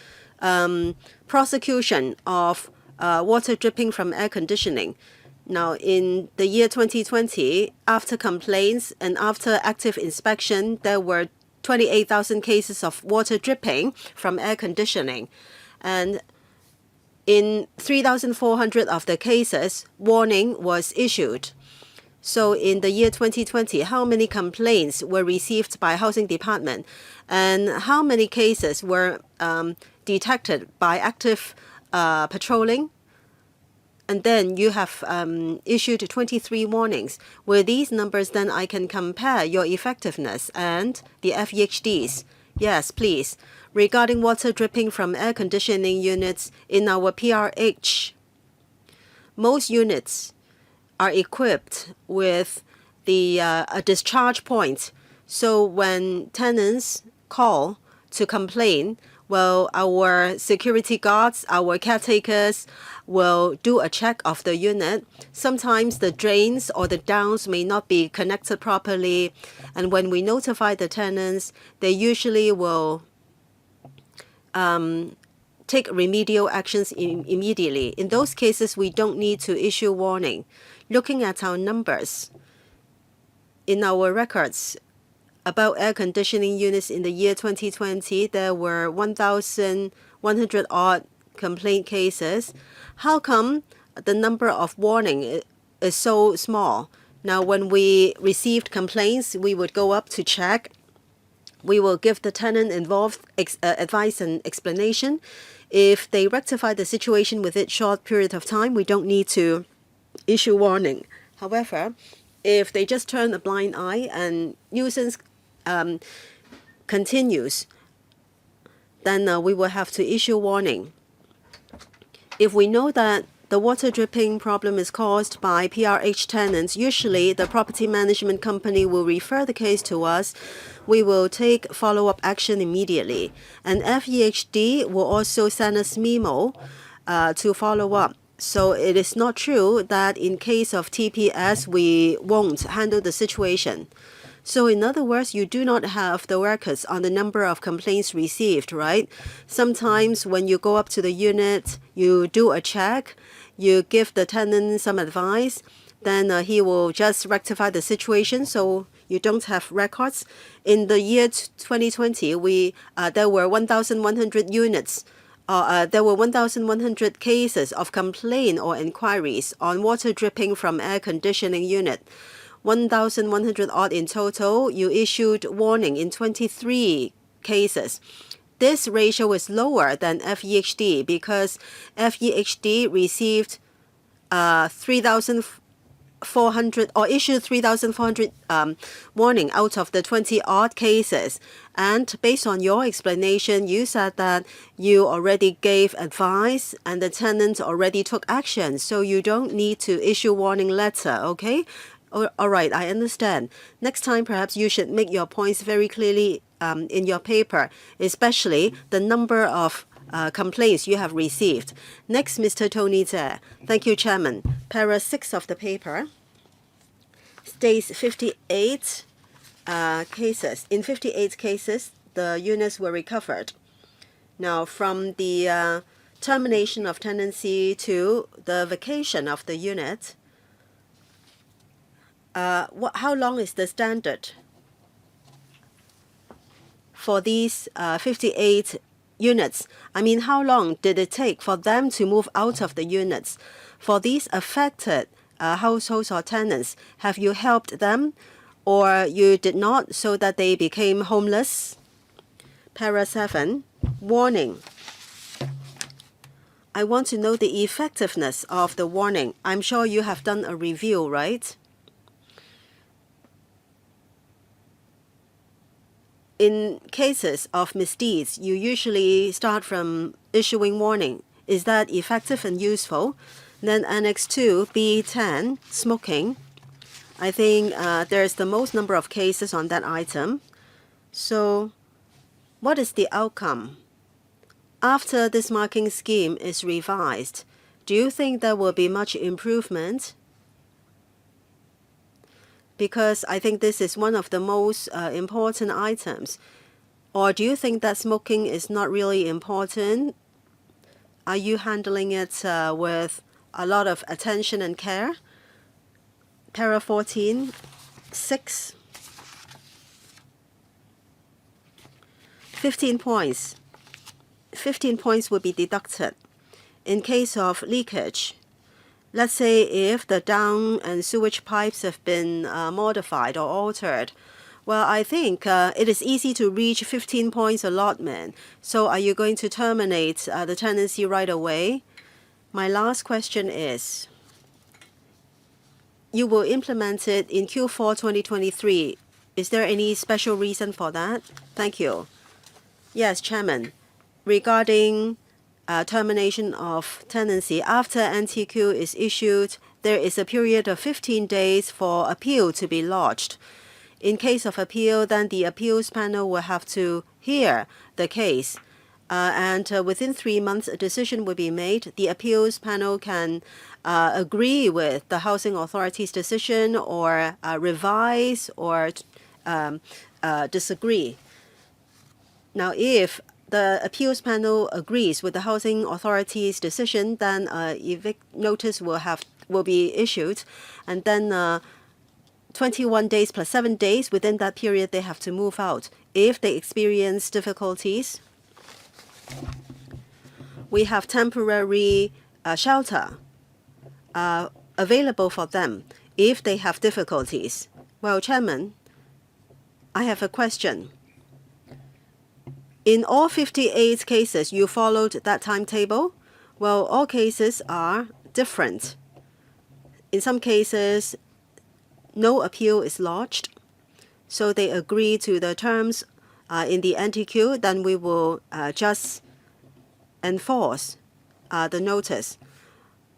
prosecution of water dripping from air conditioning. Now, in the year 2020, after complaints and after active inspection, there were 28,000 cases of water dripping from air conditioning. And in 3,400 of the cases, warning was issued. So in the year 2020, how many complaints were received by Housing Department? And how many cases were detected by active patrolling? And then you have issued 23 warnings. With these numbers, then I can compare your effectiveness and the FEHDs. Yes, please. Regarding water dripping from air conditioning units in our PRH, most units are equipped with a discharge point. So when tenants call to complain, well, our security guards, our caretakers will do a check of the unit. Sometimes the drains or the downs may not be connected properly. And when we notify the tenants, they usually will take remedial actions immediately. In those cases, we don't need to issue warning. Looking at our numbers, in our records about air conditioning units in the year 2020, there were 1,100 odd complaint cases. How come the number of warning is so small? Now, when we received complaints, we would go up to check. We will give the tenant involved advice and explanation. If they rectify the situation within a short period of time, we don't need to issue warning. However, if they just turn a blind eye and nuisance continues, then we will have to issue warning. If we know that the water dripping problem is caused by PRH tenants, usually the property management company will refer the case to us. We will take follow-up action immediately. And FEHD will also send us memo to follow up. So it is not true that in case of TPS, we won't handle the situation. So in other words, you do not have the records on the number of complaints received, right? Sometimes when you go up to the unit, you do a check, you give the tenant some advice, then he will just rectify the situation, so you don't have records. In the year 2020, there were 1,100 units. There were 1,100 cases of complaint or inquiries on water dripping from air conditioning unit. 1,100 odd in total. You issued warning in 23 cases. This ratio is lower than FEHD because FEHD received 3,400 or issued 3,400 warning out of the 20 odd cases. And based on your explanation, you said that you already gave advice and the tenant already took action, so you don't need to issue warning letter, okay? All right, I understand. Next time, perhaps you should make your points very clearly in your paper, especially the number of complaints you have received. Next, Mr. Tony Tse. Thank you, Chairman. Para 6 of the paper states 58 cases. In 58 cases, the units were recovered. Now, from the termination of tenancy to the vacation of the unit, how long is the standard for these 58 units? I mean, how long did it take for them to move out of the units? For these affected households or tenants, have you helped them or you did not so that they became homeless? Para 7, warning. I want to know the effectiveness of the warning. I'm sure you have done a review, right? In cases of misdeeds, you usually start from issuing warning. Is that effective and useful? Then Annex 2, B10, smoking. I think there's the most number of cases on that item. So what is the outcome? After this marking scheme is revised, do you think there will be much improvement? Because I think this is one of the most important items. Or do you think that smoking is not really important? Are you handling it with a lot of attention and care? Para 14, 6. 15 points. 15 points will be deducted. In case of leakage, let's say if the down and sewage pipes have been modified or altered, well, I think it is easy to reach 15 points allotment. So are you going to terminate the tenancy right away? My last question is, you will implement it in Q4 2023. Is there any special reason for that? Thank you. Yes, Chairman. Regarding termination of tenancy, after NTQ is issued, there is a period of 15 days for appeal to be lodged. In case of appeal, then the appeals panel will have to hear the case. And within 3 months, a decision will be made. The appeals panel can agree with the housing authority's decision or revise or disagree. Now, if the appeals panel agrees with the housing authority's decision, then evict notice will be issued, and then 21 days plus 7 days, within that period they have to move out. If they experience difficulties, we have temporary shelter available for them if they have difficulties. Well, Chairman, I have a question. In all 58 cases, you followed that timetable? Well, all cases are different. In some cases, no appeal is lodged, so they agree to the terms in the NTQ, then we will just enforce the notice.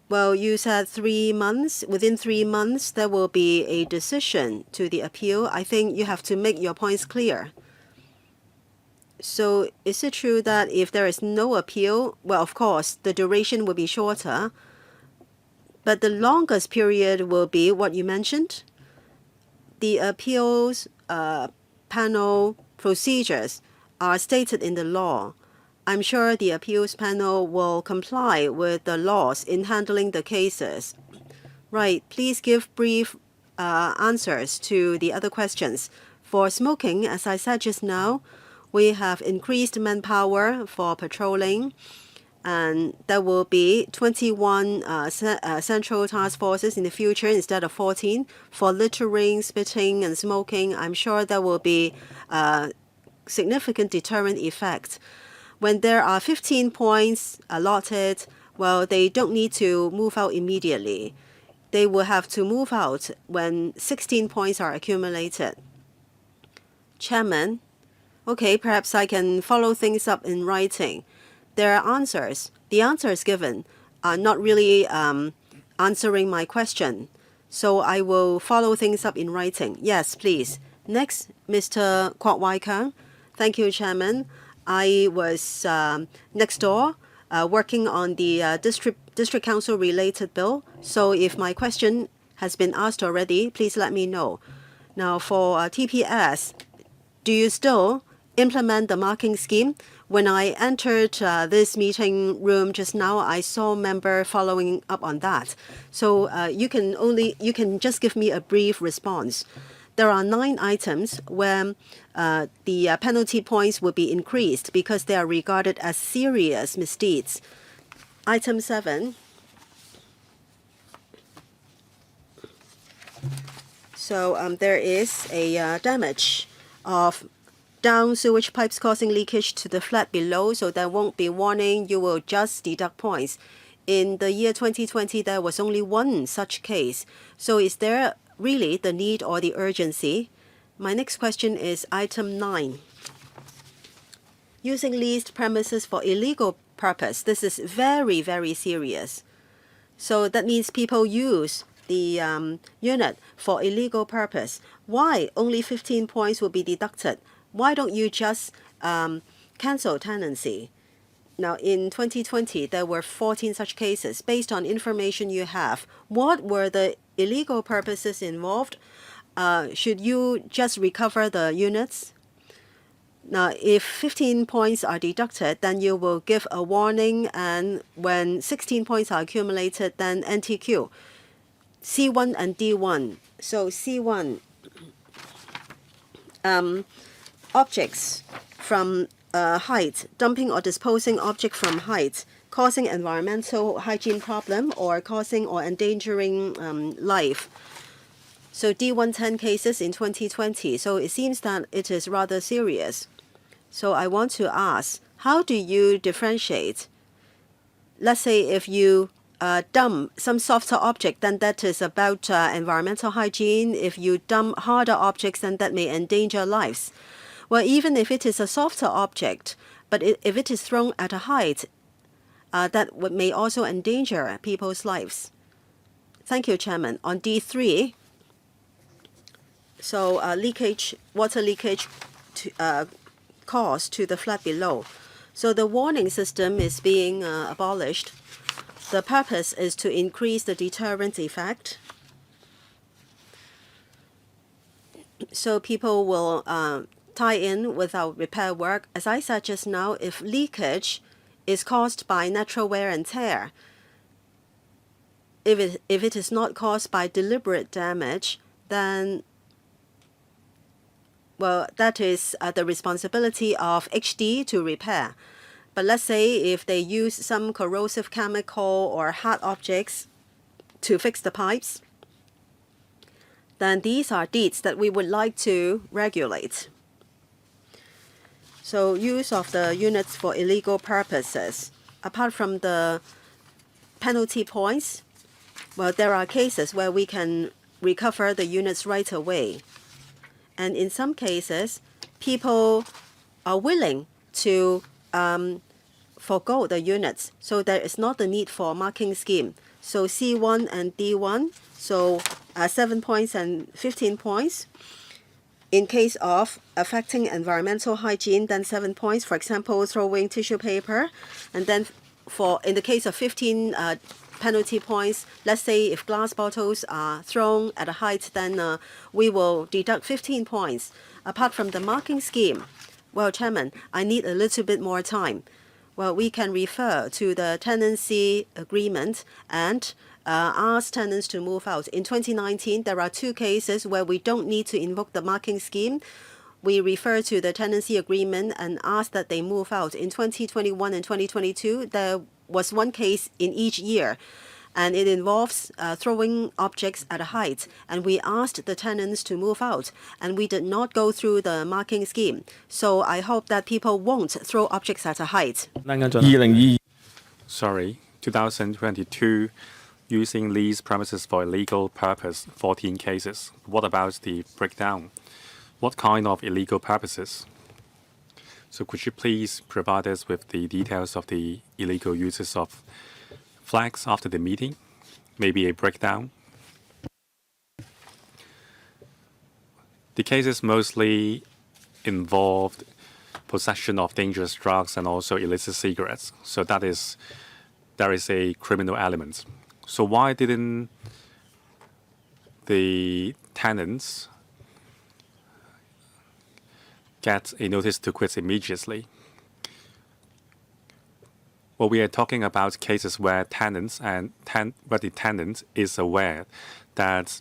Well, you said 3 months. Within 3 months, there will be a decision to the appeal. I think you have to make your points clear. So is it true that if there is no appeal, well, of course, the duration will be shorter, but the longest period will be what you mentioned? The appeals panel procedures are stated in the law. I'm sure the appeals panel will comply with the laws in handling the cases. Right, please give brief answers to the other questions. For smoking, as I said just now, we have increased manpower for patrolling, and there will be 21 central task forces in the future instead of 14. For littering, spitting, and smoking, I'm sure there will be significant deterrent effect. When there are 15 points allotted, well, they don't need to move out immediately. They will have to move out when 16 points are accumulated. Chairman, okay, perhaps I can follow things up in writing. There are answers. The answers given are not really answering my question. So I will follow things up in writing. Yes, please. Next, Mr. Kwok Kang. Thank you, Chairman. I was next door working on the district council related bill. So if my question has been asked already, please let me know. Now for TPS, do you still implement the marking scheme? When I entered this meeting room just now, I saw a member following up on that. So you can just give me a brief response. There are 9 items where the penalty points will be increased because they are regarded as serious misdeeds. Item 7. So there is a damage of down sewage pipes causing leakage to the flat below, so there won't be warning. You will just deduct points. In the year 2020, there was only 1 such case. So is there really the need or the urgency? My next question is item 9. Using leased premises for illegal purpose. This is very, very serious. So that means people use the unit for illegal purpose. Why only 15 points will be deducted? Why don't you just cancel tenancy? Now, in 2020, there were 14 such cases. Based on information you have, what were the illegal purposes involved? Should you just recover the units? Now, if 15 points are deducted, then you will give a warning, and when 16 points are accumulated, then NTQ. C1 and D1. So C1, objects from height, dumping or disposing object from height, causing environmental hygiene problem or causing or endangering life. So D1 10 cases in 2020. So it seems that it is rather serious. So I want to ask, how do you differentiate? Let's say if you dump some softer object, then that is about environmental hygiene. If you dump harder objects, then that may endanger lives. Well, even if it is a softer object, but if it is thrown at a height, that may also endanger people's lives. Thank you, Chairman. On D3, so leakage, water leakage caused to the flat below. So the warning system is being abolished. The purpose is to increase the deterrent effect. So people will tie in without repair work. As I said just now, if leakage is caused by natural wear and tear, if it is not caused by deliberate damage, then, well, that is the responsibility of HD to repair. But let's say if they use some corrosive chemical or hard objects to fix the pipes, then these are deeds that we would like to regulate. So use of the units for illegal purposes. Apart from the penalty points, well, there are cases where we can recover the units right away. And in some cases, people are willing to forgo the units, so there is not the need for marking scheme. So C1 and D1, so 7 points and 15 points. In case of affecting environmental hygiene, then 7 points, for example, throwing tissue paper. And then in the case of 15 penalty points, let's say if glass bottles are thrown at a height, then we will deduct 15 points. Apart from the marking scheme, well, Chairman, I need a little bit more time. Well, we can refer to the tenancy agreement and ask tenants to move out. In 2019, there are 2 cases where we don't need to invoke the marking scheme. We refer to the tenancy agreement and ask that they move out. In 2021 and 2022, there was 1 case in each year, and it involves throwing objects at a height. And we asked the tenants to move out, and we did not go through the marking scheme. So I hope that people won't throw objects at a height. 2022 Sorry, 2022, using leased premises for illegal purpose, 14 cases. What about the breakdown? What kind of illegal purposes? So could you please provide us with the details of the illegal uses of flags after the meeting? Maybe a breakdown? The cases mostly involved possession of dangerous drugs and also illicit cigarettes. So there is a criminal element. So why didn't the tenants get a notice to quit immediately? Well, we are talking about cases where tenants where the tenant is aware that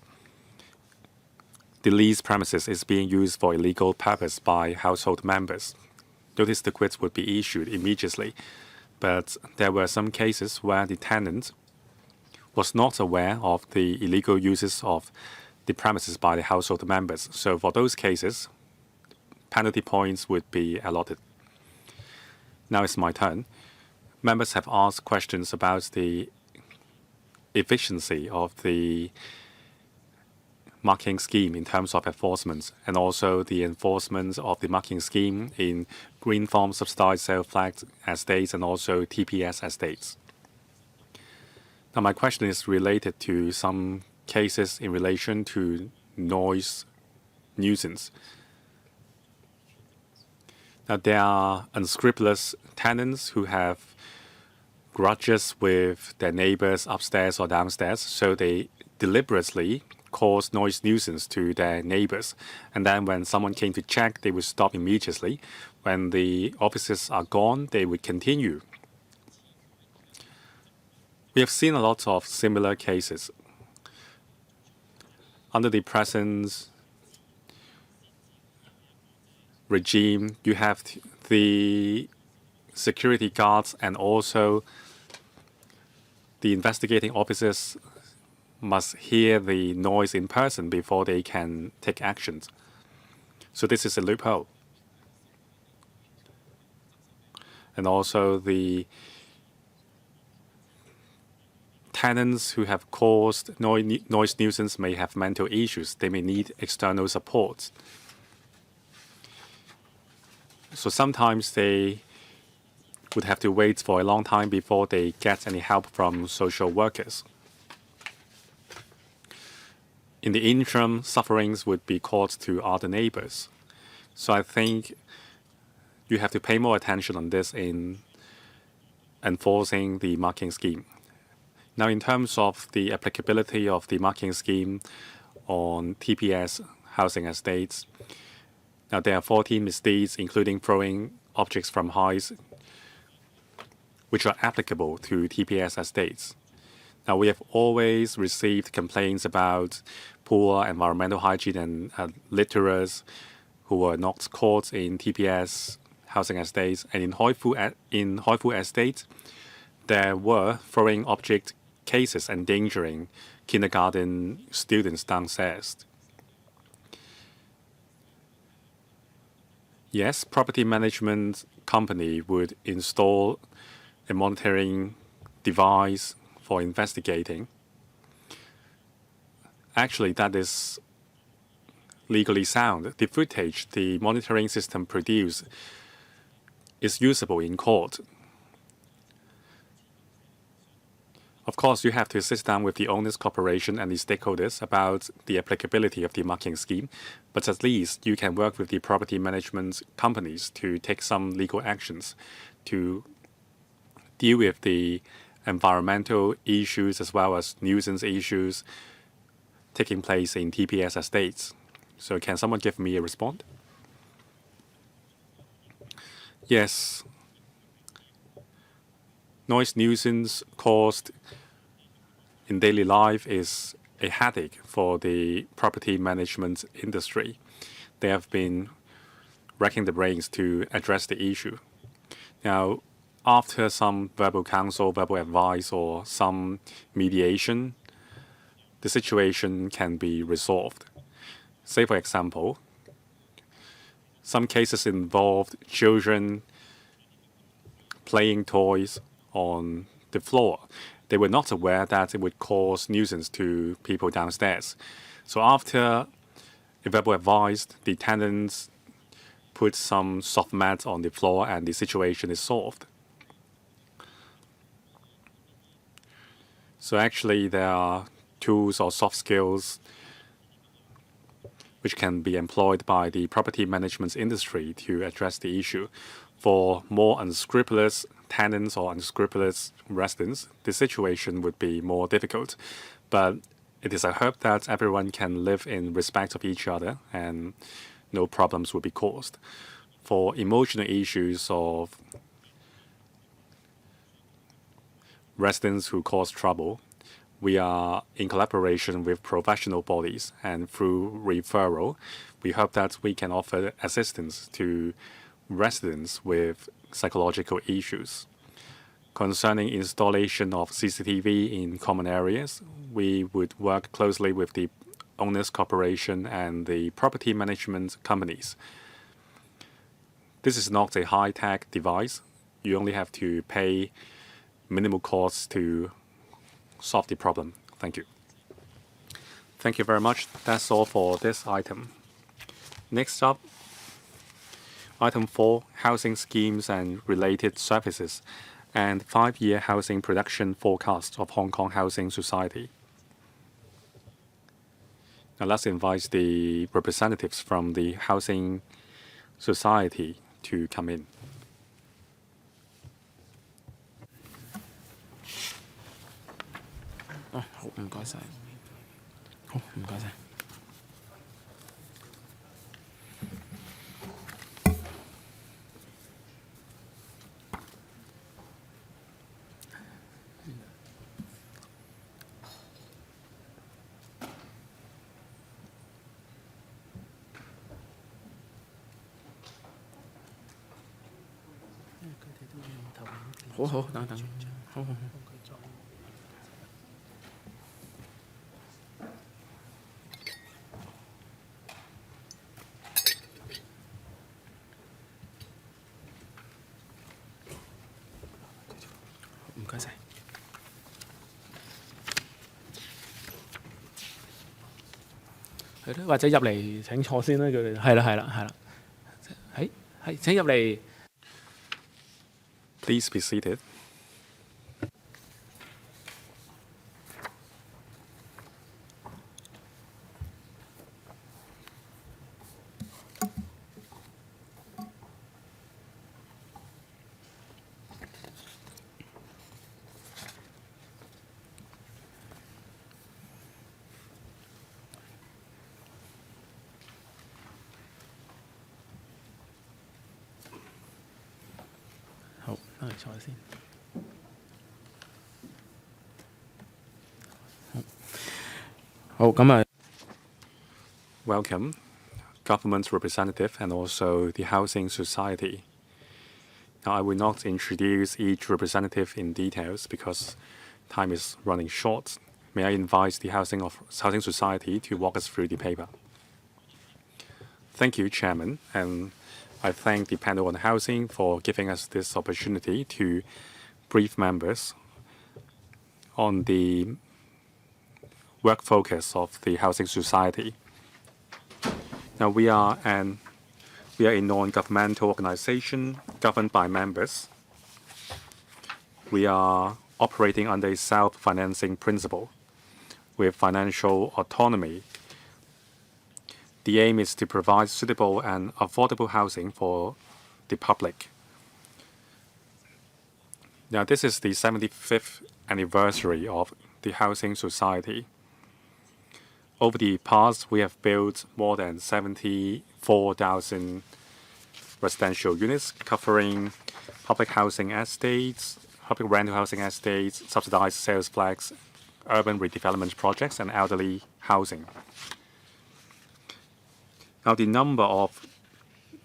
the leased premises is being used for illegal purpose by household members. Notice to quit would be issued immediately. But there were some cases where the tenant was not aware of the illegal uses of the premises by the household members. So for those cases, penalty points would be allotted. Now it's my turn. Members have asked questions about the efficiency of the marking scheme in terms of enforcement, and also the enforcement of the marking scheme in green farm subsidized sale flagged estates and also TPS estates. Now my question is related to some cases in relation to noise nuisance. Now there are unscrupulous tenants who have grudges with their neighbors upstairs or downstairs, so they deliberately cause noise nuisance to their neighbors. And then when someone came to check, they would stop immediately. When the officers are gone, they would continue. We have seen a lot of similar cases. Under the present regime, you have the security guards and also the investigating officers must hear the noise in person before they can take actions. So this is a loophole. And also the tenants who have caused noise nuisance may have mental issues. They may need external support. So sometimes they would have to wait for a long time before they get any help from social workers. In the interim, sufferings would be caused to other neighbors. So I think you have to pay more attention on this in enforcing the marking scheme. Now, in terms of the applicability of the marking scheme on TPS housing estates, now there are 14 misdeeds, including throwing objects from heights, which are applicable to TPS estates. Now, we have always received complaints about poor environmental hygiene and litterers who were not caught in TPS housing estates. And in Hoi Fu Estate, there were throwing object cases endangering kindergarten students downstairs. Yes, property management company would install a monitoring device for investigating. Actually, that is legally sound. The footage the monitoring system produced is usable in court. Of course, you have to sit down with the owners' corporation and the stakeholders about the applicability of the marking scheme, but at least you can work with the property management companies to take some legal actions to deal with the environmental issues as well as nuisance issues taking place in TPS estates. So can someone give me a response? Yes. Noise nuisance caused in daily life is a headache for the property management industry. They have been racking the brains to address the issue. Now, after some verbal counsel, verbal advice, or some mediation, the situation can be resolved. Say, for example, some cases involved children playing toys on the floor. They were not aware that it would cause nuisance to people downstairs. So after a verbal advice, the tenants put some soft mats on the floor and the situation is solved. So actually there are tools or soft skills which can be employed by the property management industry to address the issue. For more unscrupulous tenants or unscrupulous residents, the situation would be more difficult. But it is a hope that everyone can live in respect of each other and no problems will be caused. For emotional issues of residents who cause trouble, we are in collaboration with professional bodies, and through referral, we hope that we can offer assistance to residents with psychological issues. Concerning installation of CCTV in common areas, we would work closely with the owners' corporation and the property management companies. This is not a high-tech device. You only have to pay minimal costs to solve the problem. Thank you. Thank you very much. That's all for this item. Next up, item 4, housing schemes and related services, and 5-year housing production forecast of Hong Kong Housing Society. Now let's invite the representatives from the Housing Society to come in. Oh, 好，唔該晒。好，唔該晒。好好，等等，好好好。唔該晒。係咯，或者入嚟請坐先啦，佢哋係啦係啦係啦，係請入嚟。Please be seated. Welcome, government representative and also the Housing Society. Now, I will not introduce each representative in details because time is running short. May I invite the Housing Society to walk us through the paper? Thank you, Chairman, and I thank the panel on housing for giving us this opportunity to brief members on the work focus of the Housing Society. Now, we are a non-governmental organization governed by members. We are operating under a self-financing principle with financial autonomy. The aim is to provide suitable and affordable housing for the public. Now, this is the 75th anniversary of the Housing Society. Over the past, we have built more than 74,000 residential units covering public housing estates, public rental housing estates, subsidized sales flags, urban redevelopment projects, and elderly housing. Now,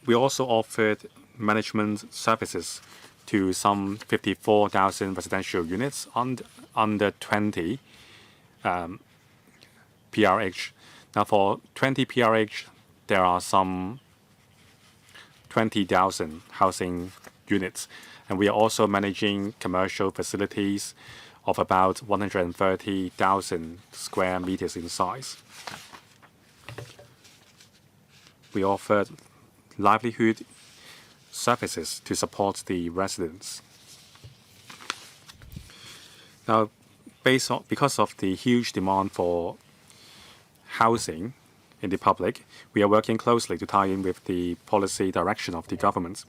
we also offered management services to some 54,000 residential units under 20 PRH. Now, for 20 PRH, there are some 20,000 housing units, and we are also managing commercial facilities of about 130,000 square meters in size. We offered livelihood services to support the residents. Now, because of the huge demand for housing in the public, we are working closely to tie in with the policy direction of the government.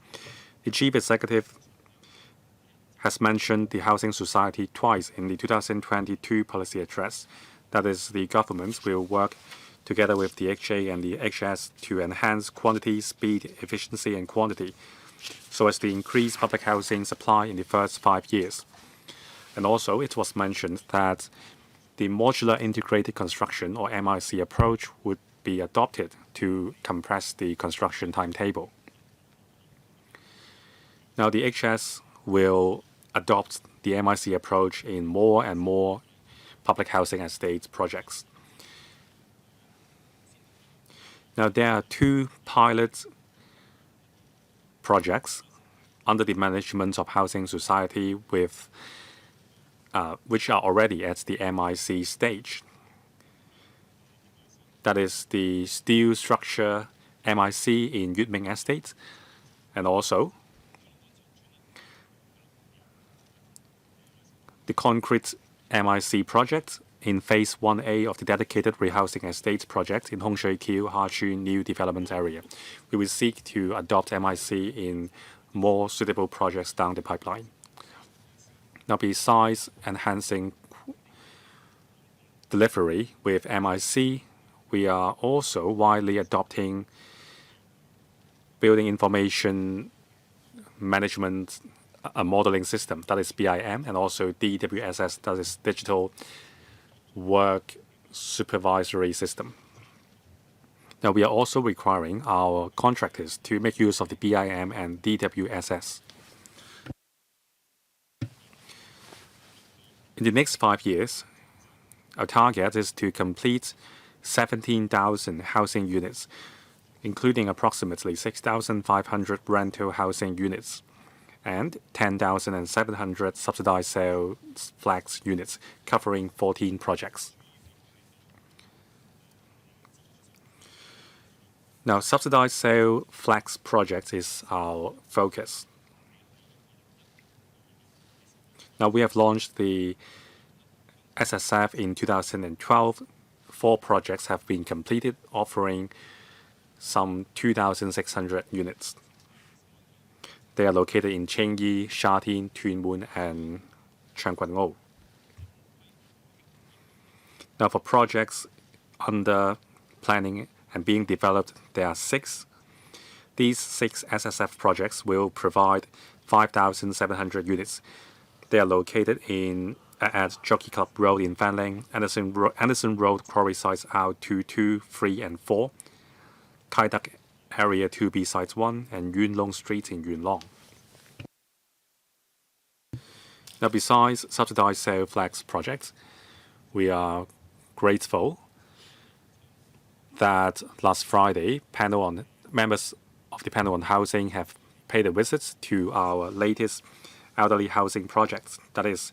The Chief Executive has mentioned the housing society twice in the 2022 policy address. That is, the government will work together with the HA and the HS to enhance quantity, speed, efficiency, and quantity, so as to increase public housing supply in the first 5 years. And also, it was mentioned that the modular integrated construction, or MIC approach, would be adopted to compress the construction timetable. Now, the HS will adopt the MIC approach in more and more public housing estate projects. Now, there are 2 pilot projects under the management of Housing Society which are already at the MIC stage. That is the steel structure MIC in Yutming Estate, and also the concrete MIC project in Phase 1A of the dedicated rehousing estate project in Hong Shui-Kiu, Hachun New Development Area. We will seek to adopt MIC in more suitable projects down the pipeline. Now, besides enhancing delivery with MIC, we are also widely adopting building information management modeling system, that is BIM, and also DWSS, that is digital work supervisory system. Now, we are also requiring our contractors to make use of the BIM and DWSS. In the next 5 years, our target is to complete 17,000 housing units, including approximately 6,500 rental housing units and 10,700 subsidized sales flags units, covering 14 projects. Now, subsidized sale flags project is our focus. Now, we have launched the SSF in 2012. 4 projects have been completed, offering some 2,600 units. They are located in Chengyi, Shatin, Tuen Mun, and Tseung Kwan O. Now, for projects under planning and being developed, there are 6. These 6 SSF projects will provide 5,700 units. They are located at Jockey Club Road in Fanling, Anderson Road quarry sites R2, 2, 3, and 4, Kai Tak Area 2B Sites 1, and Yuen Long Street in Yuen Long. Now, besides subsidized sale flags projects, we are grateful that last Friday, members of the panel on housing have paid a visit to our latest elderly housing project, that is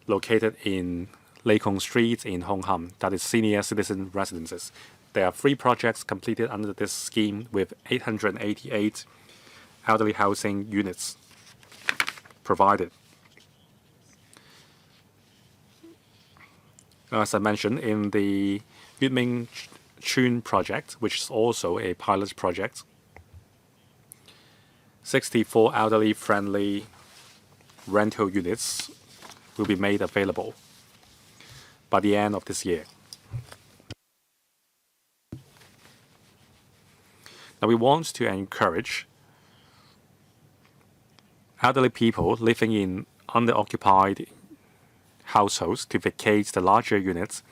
located in Lei Kong Street in Hong Kong, that is senior citizen residences. There are 3 projects completed under this scheme with 888 elderly housing units provided. As I mentioned, in the Yutming Chun project, which is also a pilot project, 64 elderly-friendly rental units will be made available by the end of this year. Now, we want to encourage elderly people living in underoccupied households to vacate the larger units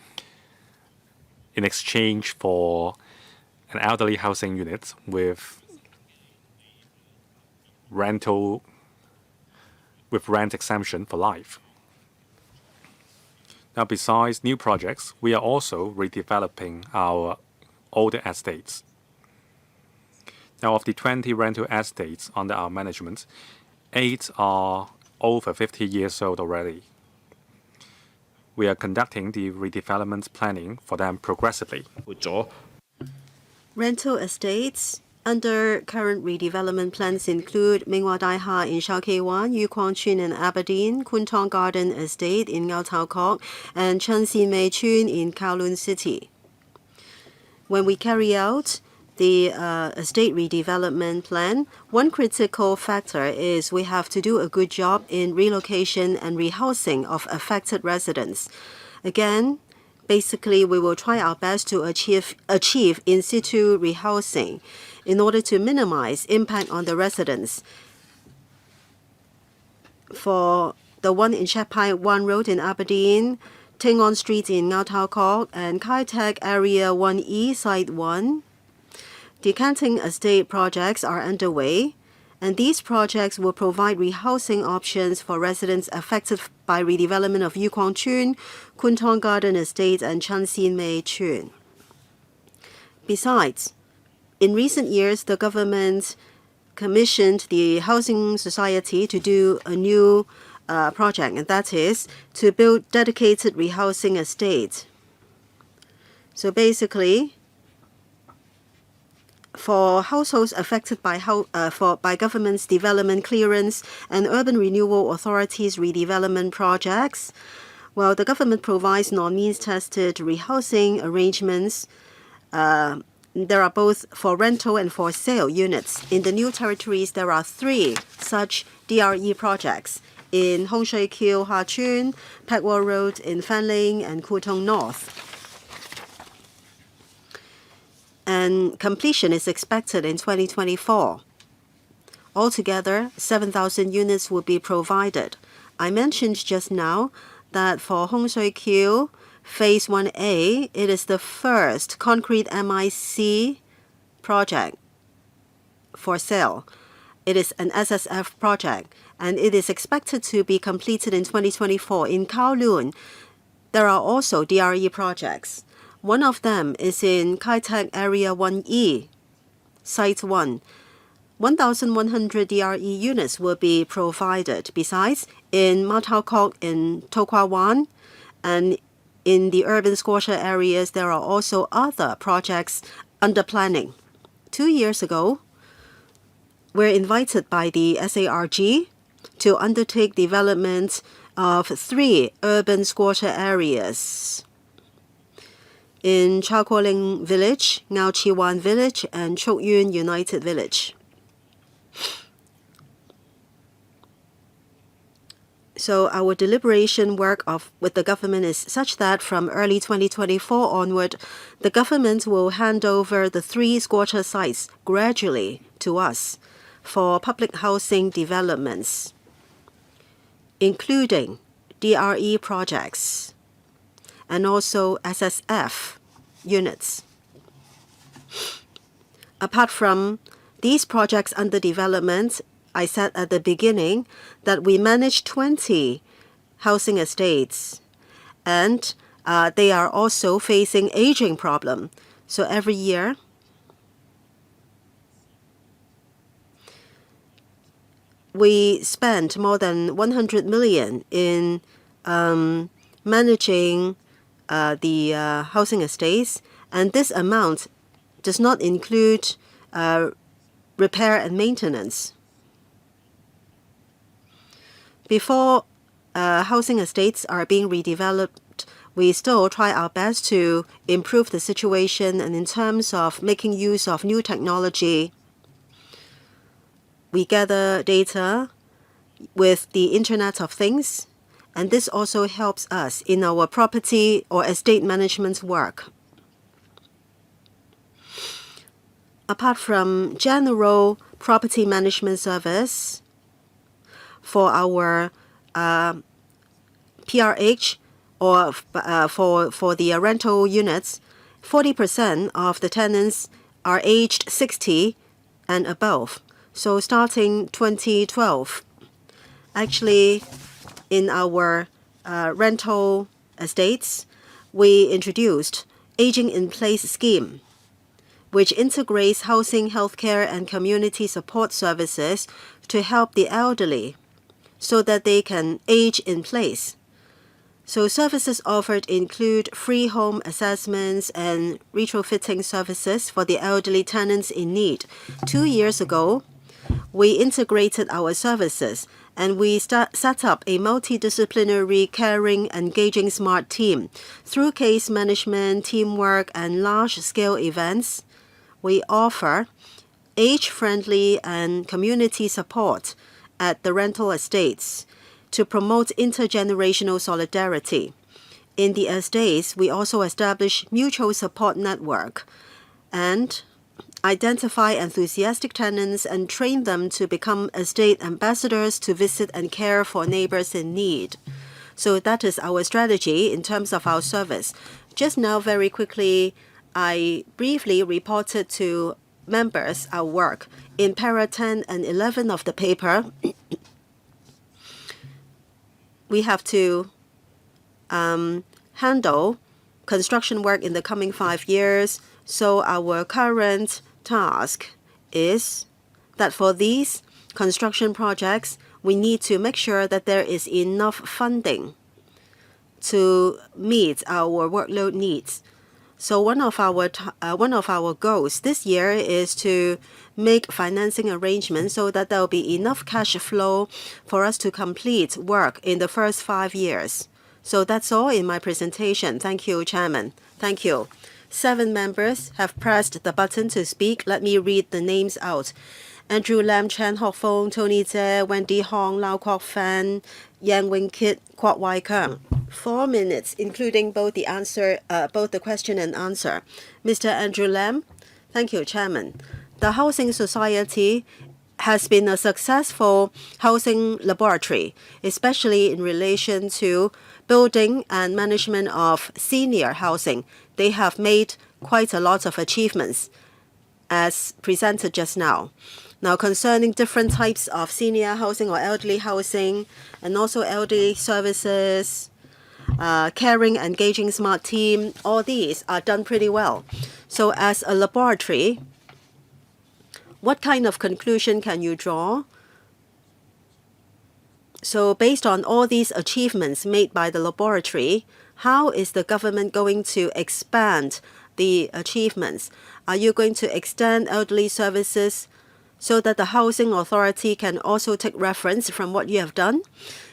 in exchange for an elderly housing unit with rent exemption for life. Now, besides new projects, we are also redeveloping our older estates. Now, of the 20 rental estates under our management, 8 are over 50 years old already. We are conducting the redevelopment planning for them progressively. Rental estates under current redevelopment plans include Minghua Daiha in Shao Kei Wan, Yu Kwang Chun in Aberdeen, Kwun Tong Garden Estate in Ngau Tau Kok, and Chen Xin Mei Chun in Kowloon City. When we carry out the estate redevelopment plan, one critical factor is we have to do a good job in relocation and rehousing of affected residents. Again, basically, we will try our best to achieve in situ rehousing in order to minimize impact on the residents. For the one in Chapai Wan Road in Aberdeen, Ting On Street in Ngau Tau Kok, and Kai Tak Area 1E Site 1, decanting estate projects are underway, and these projects will provide rehousing options for residents affected by redevelopment of Yu Kwang Chun, Kwun Tong Garden Estate, and Chen Xin Mei Chun. Besides, in recent years, the government commissioned the Housing Society to do a new project, and that is to build dedicated rehousing estates. So basically, for households affected by government's development clearance and urban renewal authorities redevelopment projects, well, the government provides non-means tested rehousing arrangements. There are both for rental and for sale units. In the new territories, there are 3 such DRE projects in Hong Shui Kiu, Ha Chun, Pekwa Road in Fanling, and Kutong North. And completion is expected in 2024. Altogether, 7,000 units will be provided. I mentioned just now that for Hong Shui Kiu, Phase 1A, it is the first concrete MIC project for sale. It is an SSF project, and it is expected to be completed in 2024. In Kowloon, there are also DRE projects. One of them is in Kai Tak Area 1E, Site 1. 1,100 DRE units will be provided. Besides, in Ma Tau Kok in To Kwa Wan and in the urban squatter areas, there are also other projects under planning. 2 years ago, we're invited by the SARG to undertake development of 3 urban squatter areas in Chao Kuo Ling Village, Ngao Chi Wan Village, and Chok Yun United Village. So our deliberation work with the government is such that from early 2024 onward, the government will hand over the 3 squatter sites gradually to us for public housing developments, including DRE projects and also SSF units. Apart from these projects under development, I said at the beginning that we manage 20 housing estates, and they are also facing aging problem. So every year, we spend more than 100 million in managing the housing estates, and this amount does not include repair and maintenance. Before housing estates are being redeveloped, we still try our best to improve the situation, and in terms of making use of new technology, we gather data with the Internet of Things, and this also helps us in our property or estate management work. Apart from general property management service, for our PRH or for the rental units, 40% of the tenants are aged 60 and above. So starting 2012, actually in our rental estates, we introduced Aging in Place scheme, which integrates housing, healthcare, and community support services to help the elderly so that they can age in place. So services offered include free home assessments and retrofitting services for the elderly tenants in need. 2 years ago, we integrated our services and we set up a multidisciplinary, caring, engaging smart team. Through case management, teamwork, and large-scale events, we offer age-friendly and community support at the rental estates to promote intergenerational solidarity. In the estates, we also establish mutual support network and identify enthusiastic tenants and train them to become estate ambassadors to visit and care for neighbors in need. So that is our strategy in terms of our service. Just now, very quickly, I briefly reported to members our work. In para 10 and 11 of the paper, we have to handle construction work in the coming 5 years. So our current task is that for these construction projects, we need to make sure that there is enough funding to meet our workload needs. So one of our goals this year is to make financing arrangements so that there will be enough cash flow for us to complete work in the first 5 years. So that's all in my presentation. Thank you, Chairman. Thank you. 7 members have pressed the button to speak. Let me read the names out. Andrew Lam, Chan Hock Fong, Tony Tse, Wendy Hong, Lau Kwok Fan, Yang Wing Kit, Kwok Wai Kang. 4 minutes, including both the question and answer. Mr. Andrew Lam. Thank you, Chairman. The Housing Society has been a successful housing laboratory, especially in relation to building and management of senior housing. They have made quite a lot of achievements, as presented just now. Now, concerning different types of senior housing or elderly housing, and also elderly services, caring, engaging smart team, all these are done pretty well. So as a laboratory, what kind of conclusion can you draw? So based on all these achievements made by the laboratory, how is the government going to expand the achievements? Are you going to extend elderly services so that the housing authority can also take reference from what you have done?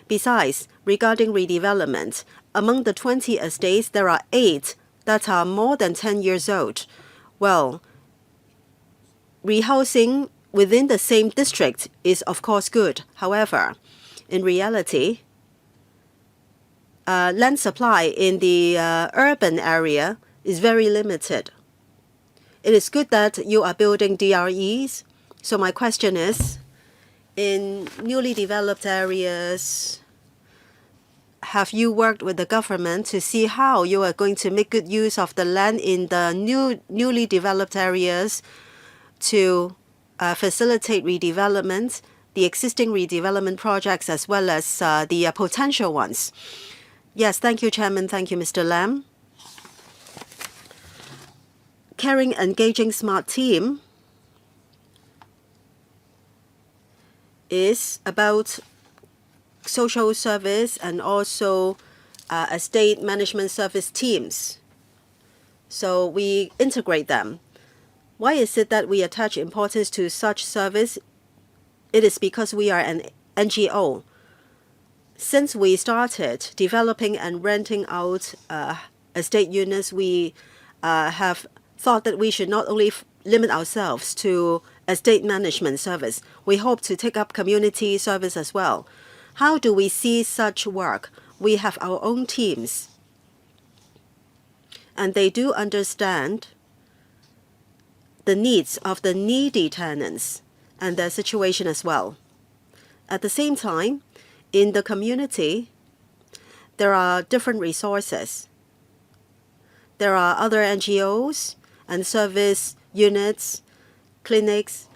Besides, regarding redevelopment, among the 20 estates, there are 8 that are more than 10 years old. Well, rehousing within the same district is of course good. However, in reality, land supply in the urban area is very limited. It is good that you are building DREs. So my question is, in newly developed areas, have you worked with the government to see how you are going to make good use of the land in the newly developed areas to facilitate redevelopment, the existing redevelopment projects as well as the potential ones? Yes, thank you, Chairman. Thank you, Mr. Lam. Caring, engaging smart team is about social service and also estate management service teams. So we integrate them. Why is it that we attach importance to such service? It is because we are an NGO. Since we started developing and renting out estate units, we have thought that we should not only limit ourselves to estate management service. We hope to take up community service as well. How do we see such work? We have our own teams, and they do understand the needs of the needy tenants and their situation as well. At the same time, In the community, there are different resources. There are other NGOs and service units, clinics,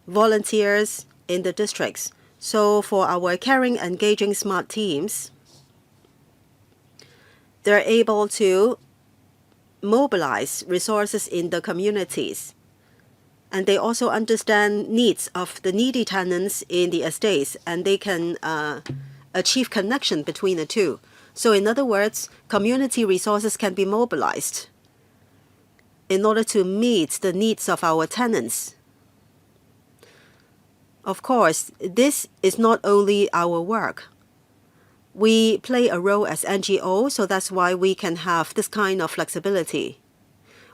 volunteers in the districts. So for our caring, engaging, smart teams, they're able to mobilize resources in the communities. And they also understand needs of the needy tenants in the estates, and they can achieve connection between the two. So in other words, community resources can be mobilized in order to meet the needs of our tenants. Of course, this is not only our work. We play a role as NGO, so that's why we can have this kind of flexibility.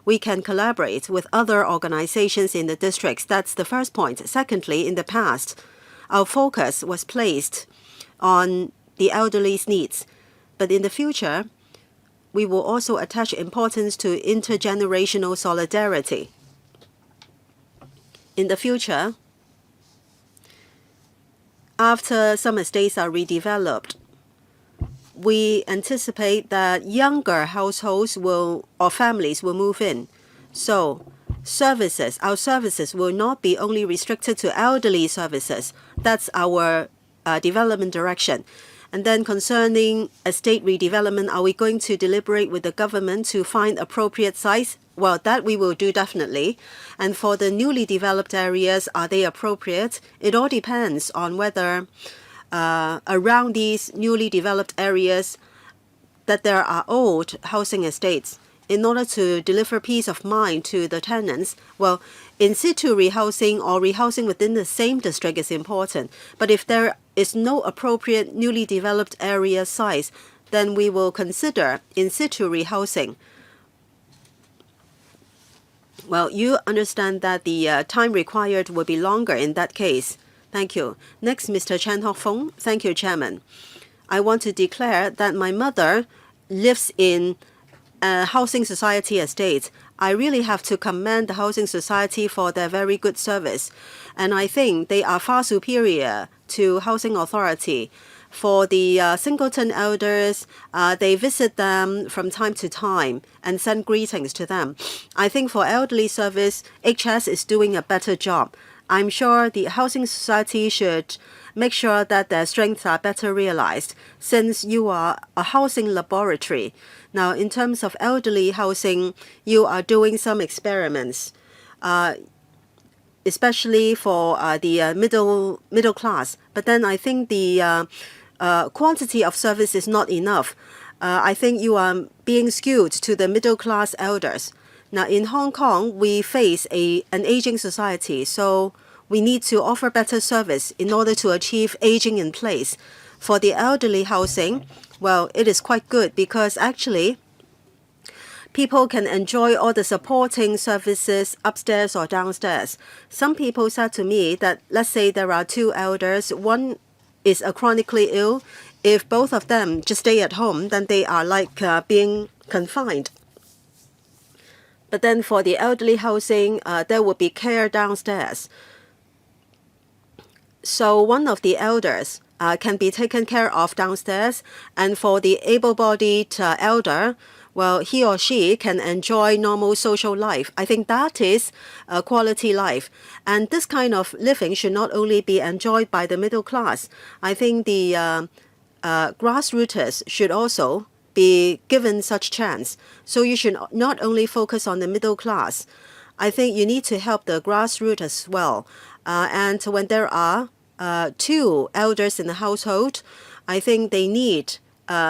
We can collaborate with other organizations in the districts. That's the first point. Secondly, in the past, our focus was placed on the elderly's needs. But in the future, we will also attach importance to intergenerational solidarity. In the future, after some estates are redeveloped, we anticipate that younger households or families will move in. So our services will not be only restricted to elderly services. That's our development direction. And then concerning estate redevelopment, are we going to deliberate with the government to find appropriate sites? Well, that we will do definitely. And for the newly developed areas, are they appropriate? It all depends on whether around these newly developed areas that there are old housing estates. In order to deliver peace of mind to the tenants, well, in situ rehousing or rehousing within the same district is important. But if there is no appropriate newly developed area size, then we will consider in situ rehousing. Well, you understand that the time required will be longer in that case. Thank you. Next, Mr. Chan Hock-Fung. Thank you, Chairman. I want to declare that my mother lives in a housing society estate. I really have to commend the housing society for their very good service. And I think they are far superior to housing authority. For the singleton elders, they visit them from time to time and send greetings to them. I think for elderly service, HS is doing a better job. I'm sure the housing society should make sure that their strengths are better realized, since you are a housing laboratory. Now, in terms of elderly housing, you are doing some experiments, especially for the middle class. But then I think the quantity of service is not enough. I think you are being skewed to the middle class elders. Now, in Hong Kong, we face an aging society, so we need to offer better service in order to achieve aging in place. For the elderly housing, well, it is quite good because actually people can enjoy all the supporting services upstairs or downstairs. Some people said to me that, let's say there are two elders, one is chronically ill. If both of them just stay at home, then they are like being confined. But then for the elderly housing, there will be care downstairs. So one of the elders can be taken care of downstairs. And for the able-bodied elder, well, he or she can enjoy normal social life. I think that is a quality life. And this kind of living should not only be enjoyed by the middle class. I think the grassrooters should also be given such chance. So you should not only focus on the middle class. I think you need to help the grassroots as well. And when there are two elders in the household, I think they need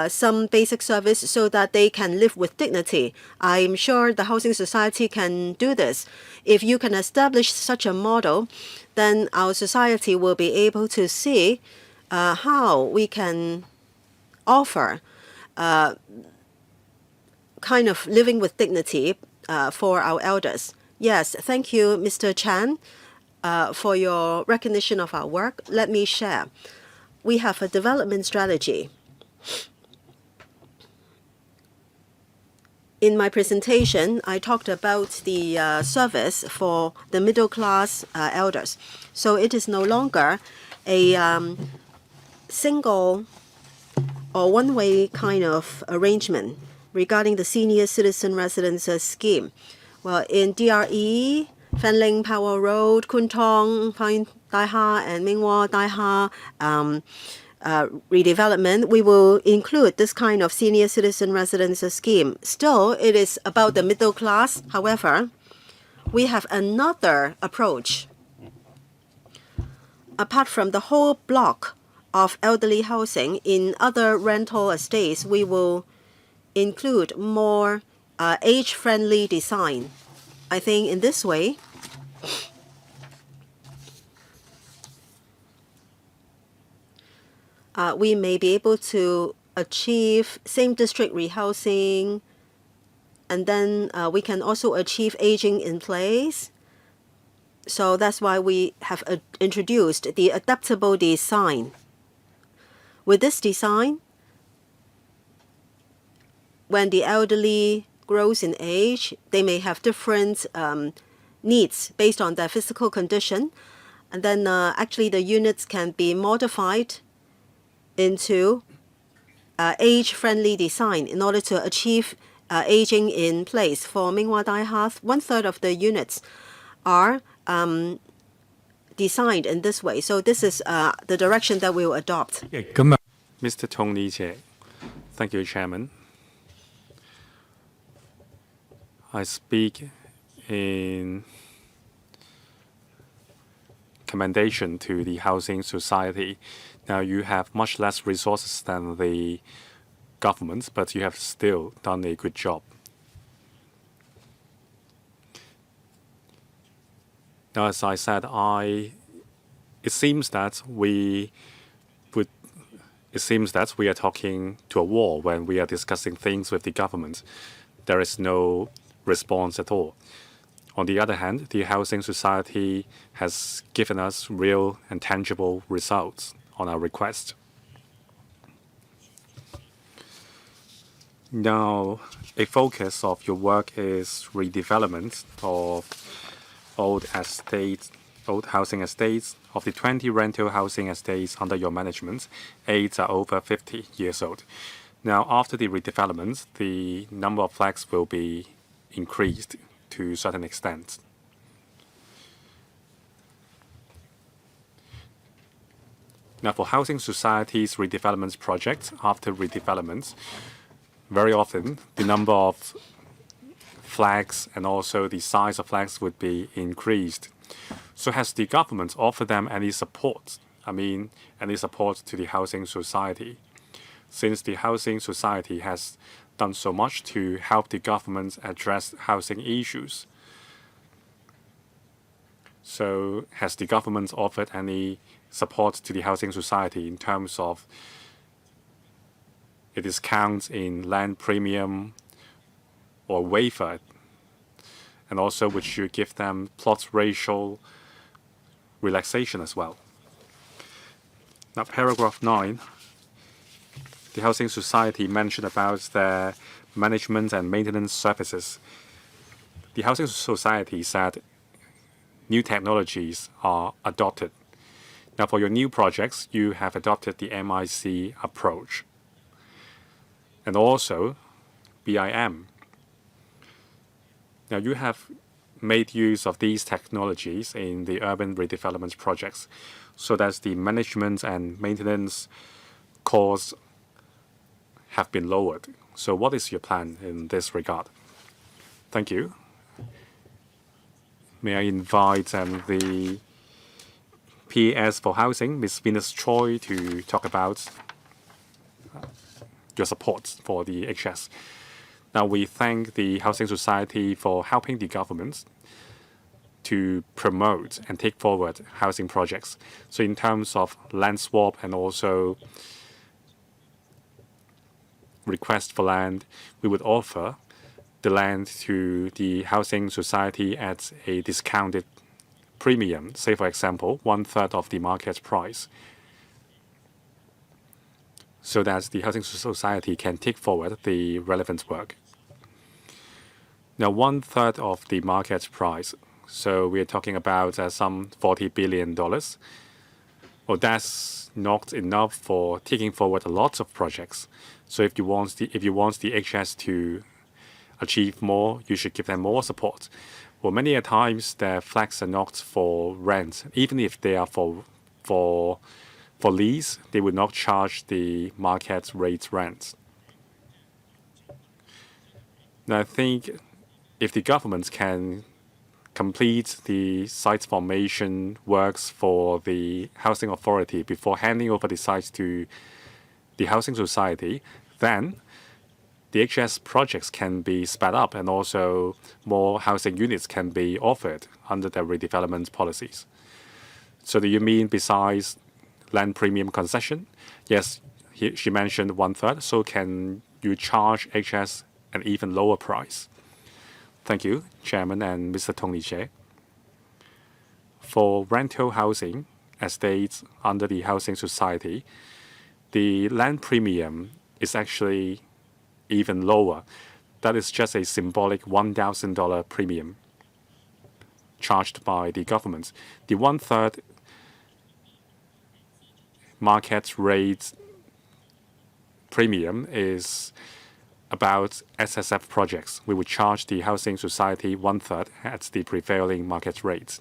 some basic service so that they can live with dignity. I'm sure the housing society can do this. If you can establish such a model, then our society will be able to see how we can offer kind of living with dignity for our elders. Yes, thank you, Mr. Chan, for your recognition of our work. Let me share. We have a development strategy. In my presentation, I talked about the service for the middle class elders. So it is no longer a single or one-way kind of arrangement regarding the senior citizen residence scheme. Well, in DRE, Fanling Power Road, Kwun Tong, Pine Dai Ha, and Minghua Dai Ha redevelopment, we will include this kind of senior citizen residence scheme. Still, it is about the middle class. However, we have another approach. Apart from the whole block of elderly housing, in other rental estates, we will include more age-friendly design. I think in this way, we may be able to achieve same district rehousing, and then we can also achieve aging in place. So that's why we have introduced the adaptable design. With this design, when the elderly grows in age, they may have different needs based on their physical condition. And then actually the units can be modified into age-friendly design in order to achieve aging in place. For Minghua Dai Ha, 1/3 of the units are designed in this way. So this is the direction that we will adopt. Mr. Tony Che. Thank you, Chairman. I speak in commendation to the housing society. Now, you have much less resources than the government, but you have still done a good job. Now, as I said, it seems that we are talking to a wall when we are discussing things with the government. There is no response at all. On the other hand, the housing society has given us real and tangible results on our request. Now, a focus of your work is redevelopment of old housing estates. Of the 20 rental housing estates under your management, 8 are over 50 years old. Now, after the redevelopment, the number of flats will be increased to a certain extent. Now, for housing societies redevelopment projects, after redevelopment, very often the number of flags and also the size of flags would be increased. So has the government offered them any support? Any support to the housing society? Since the housing society has done so much to help the government address housing issues. So has the government offered any support to the housing society in terms of a discount in land premium or waiver? And also, would you give them plot ratio relaxation as well? Now, paragraph 9, the housing society mentioned about their management and maintenance services. The housing society said new technologies are adopted. Now, for your new projects, you have adopted the MIC approach. And also, BIM. Now, you have made use of these technologies in the urban redevelopment projects so that the management and maintenance costs have been lowered. So what is your plan in this regard? Thank you. May I invite the PS for Housing, Ms. Venus Choi, to talk about your support for the HS. Now, we thank the Housing Society for helping the government to promote and take forward housing projects. So in terms of land swap and also request for land, we would offer the land to the Housing Society at a discounted premium, say for example, 1/3 of the market price, so that the Housing Society can take forward the relevant work. Now, 1/3 of the market price, so we are talking about some $40 billion. Well, that's not enough for taking forward a lot of projects. So if you want the HS to achieve more, you should give them more support. Well, many a times their flats are not for rent. Even if they are for lease, they would not charge the market rate rent. Now, I think if the government can complete the site formation works for the housing authority before handing over the sites to the housing society, then the HS projects can be sped up and also more housing units can be offered under their redevelopment policies. So do you mean besides land premium concession? Yes, she mentioned 1/3. So can you charge HS an even lower price? Thank you, Chairman and Mr. Tony Che. For rental housing estates under the housing society, the land premium is actually even lower. That is just a symbolic $1,000 premium charged by the government. The 1/3 market rate premium is about SSF projects. We would charge the housing society 1/3 at the prevailing market rate.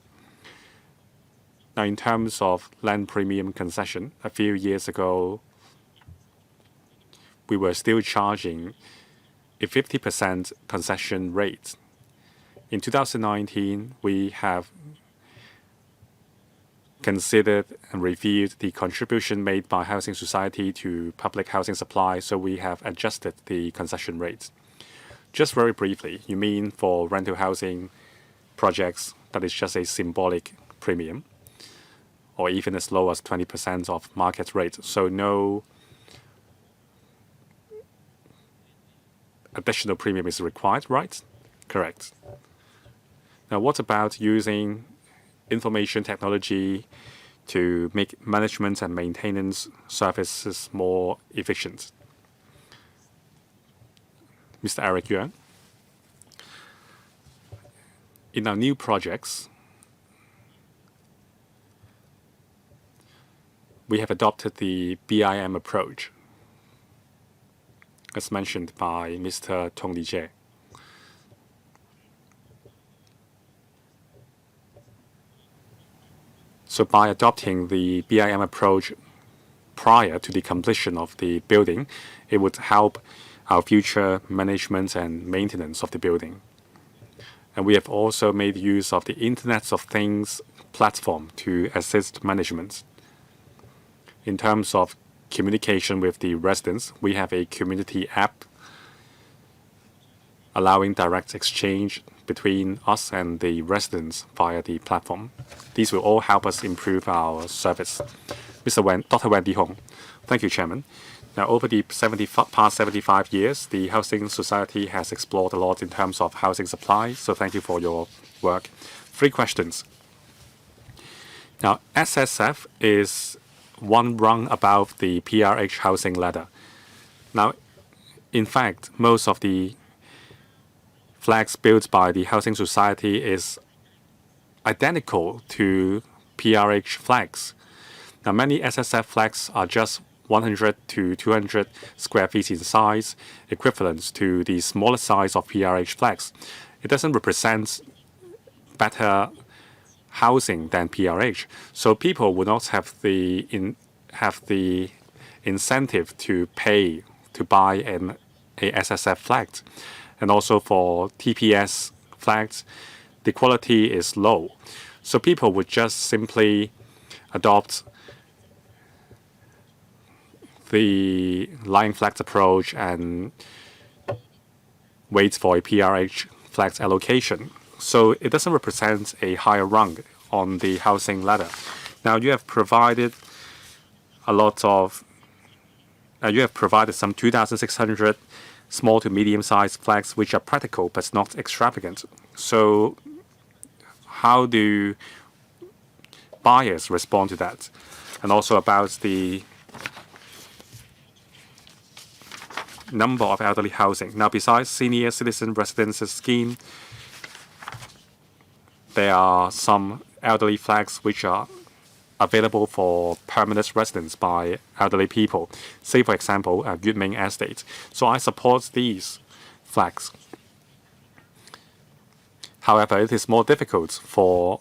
Now, in terms of land premium concession, a few years ago, we were still charging a 50% concession rate. In 2019, we have considered and reviewed the contribution made by housing society to public housing supply, so we have adjusted the concession rate. Just very briefly, you mean for rental housing projects that is just a symbolic premium, or even as low as 20% of market rate, so no additional premium is required, right? Correct. Now, what about using information technology to make management and maintenance services more efficient? Mr. Eric Yuan. In our new projects, we have adopted the BIM approach, as mentioned by Mr. Tony Che. So by adopting the BIM approach prior to the completion of the building, it would help our future management and maintenance of the building. And we have also made use of the Internet of Things platform to assist management. In terms of communication with the residents, we have a community app allowing direct exchange between us and the residents via the platform. These will all help us improve our service. Dr. Wendy Hong. Thank you, Chairman. Now, over the past 75 years, the Housing Society has explored a lot in terms of housing supply, so thank you for your work. 3 questions. Now, SSF is one rung above the PRH housing ladder. Now, in fact, most of the flags built by the Housing Society is identical to PRH flags. Now, many SSF flags are just 100 to 200 square feet in size, equivalent to the smaller size of PRH flags. It doesn't represent better housing than PRH, so people would not have the incentive to pay to buy a SSF flag. And also for TPS flags, the quality is low. So people would just simply adopt the lying flags approach and wait for a PRH flags allocation. So it doesn't represent a higher rung on the housing ladder. Now, you have provided some 2,600 small to medium-sized flags which are practical but not extravagant. So how do buyers respond to that? And also about the number of elderly housing. Now, besides senior citizen residences scheme, there are some elderly flags which are available for permanent residence by elderly people. Say, for example, Yutming Estate. So I support these flags. However, it is more difficult for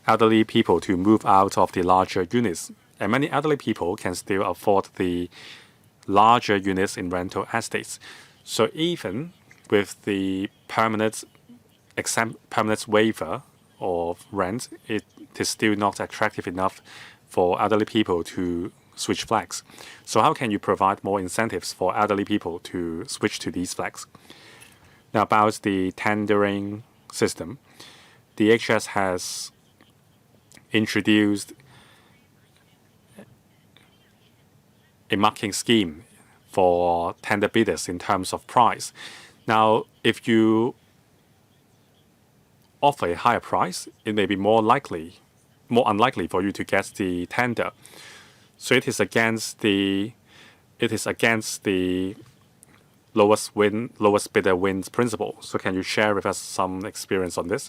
elderly people to move out of the larger units, and many elderly people can still afford the larger units in rental estates. So even with the permanent waiver of rent, it is still not attractive enough for elderly people to switch flags. So how can you provide more incentives for elderly people to switch to these flags? Now, about the tendering system, the HS has introduced a marking scheme for tender bidders in terms of price. Now, if you offer a higher price, it may be more unlikely for you to get the tender. So it is against the lowest bidder wins principle. So can you share with us some experience on this?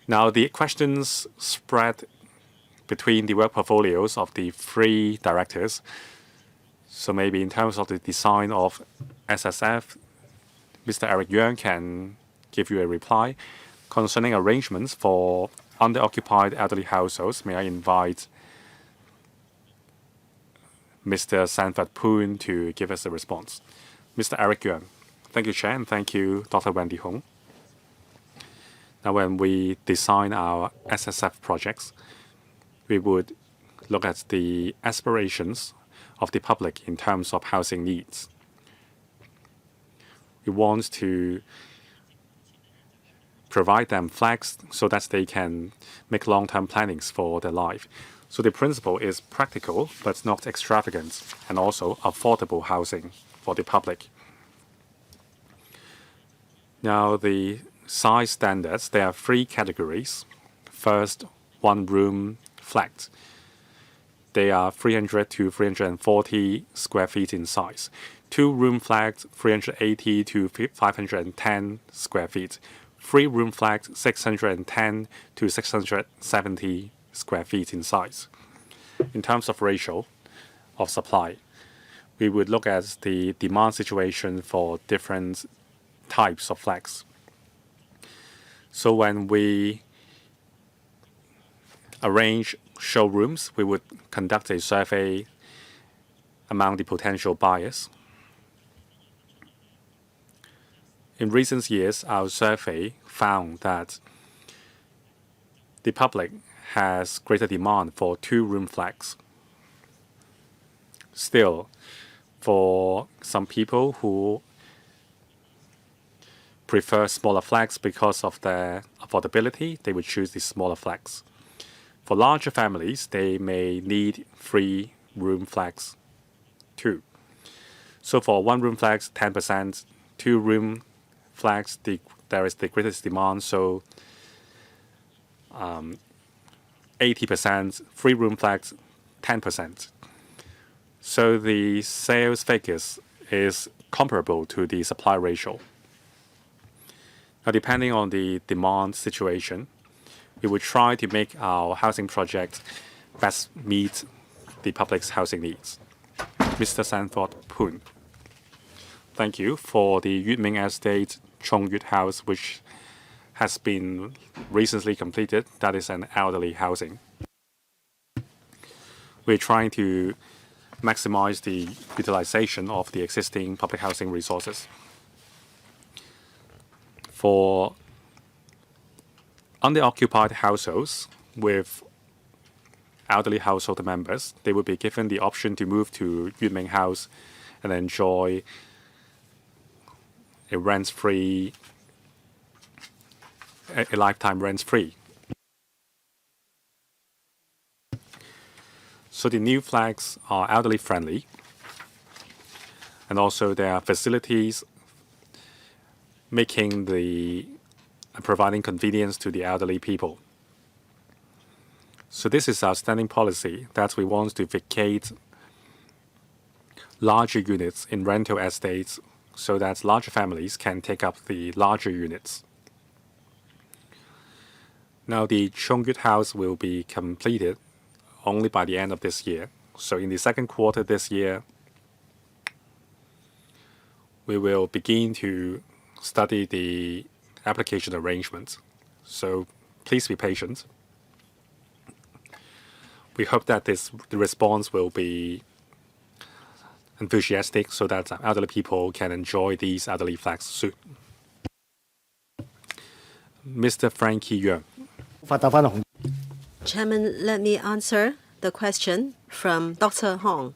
Now, the questions spread between the work portfolios of the three directors. So maybe in terms of the design of SSF, Mr. Eric Yeung can give you a reply. Concerning arrangements for underoccupied elderly households, may I invite Mr. Sanford Poon to give us a response. Mr. Eric Yeung. Thank you, Chair, and thank you, Dr. Wendy Hong. Now, when we design our SSF projects, we would look at the aspirations of the public in terms of housing needs. We want to provide them flags so that they can make long-term plannings for their life. So the principle is practical but not extravagant, and also affordable housing for the public. Now, the size standards, there are three categories. First, one-room flats. They are 300 to 340 square feet in size. Two-room flats, 380 to 510 square feet. Three-room flats, 610 to 670 square feet in size. In terms of ratio of supply, we would look at the demand situation for different types of flats. So when we arrange showrooms, we would conduct a survey among the potential buyers. In recent years, our survey found that the public has greater demand for two-room flats. Still, for some people who prefer smaller flats because of their affordability, they would choose the smaller flats. For larger families, they may need three-room flats too. So for one-room flats, 10%, two-room flats, there is the greatest demand, so 80%, three-room flats, 10%. So the sales figures is comparable to the supply ratio. Now, depending on the demand situation, we will try to make our housing project best meet the public's housing needs. Mr. Sanford Poon. Thank you for the Yutming Estate Chong Yut House, which has been recently completed. That is an elderly housing. We're trying to maximize the utilization of the existing public housing resources. For underoccupied households with elderly household members, they will be given the option to move to Yutming House and enjoy a lifetime rent-free. So the new flags are elderly friendly, and also there are facilities providing convenience to the elderly people. So this is our standing policy that we want to vacate larger units in rental estates so that larger families can take up the larger units. Now the Chong Yut House will be completed only by the end of this year. So in the second quarter this year, we will begin to study the application arrangements. So please be patient. We hope that the response will be enthusiastic so that elderly people can enjoy these elderly flats soon. Mr. Frankie Yuan. 發答翻洪 Chairman, let me answer the question from Dr. Hong.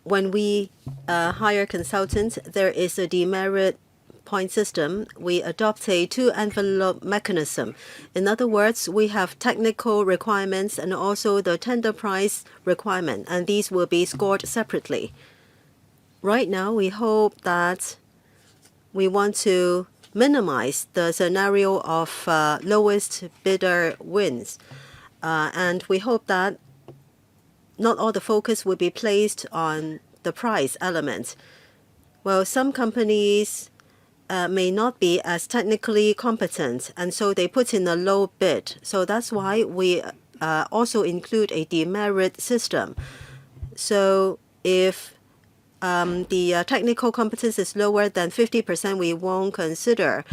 When we hire consultants, there is a demerit point system. We adopt a two-envelope mechanism. In other words, we have technical requirements and also the tender price requirement, and these will be scored separately. Right now, we hope that we want to minimize the scenario of lowest bidder wins. And we hope that not all the focus will be placed on the price element. Well, some companies may not be as technically competent, and so they put in a low bid. So that's why we also include a demerit system. So if the technical competence is lower than 50%, we won't consider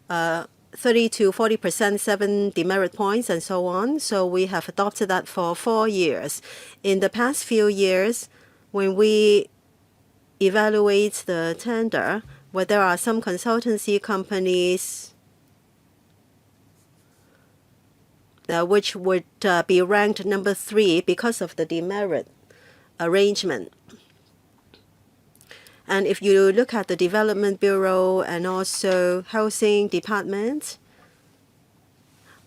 30 to 40%, 7 demerit points, and so on. So we have adopted that for 4 years. In the past few years, when we evaluate the tender, where there are some consultancy companies which would be ranked number 3 because of the demerit arrangement. And if you look at the Development Bureau and also Housing Department,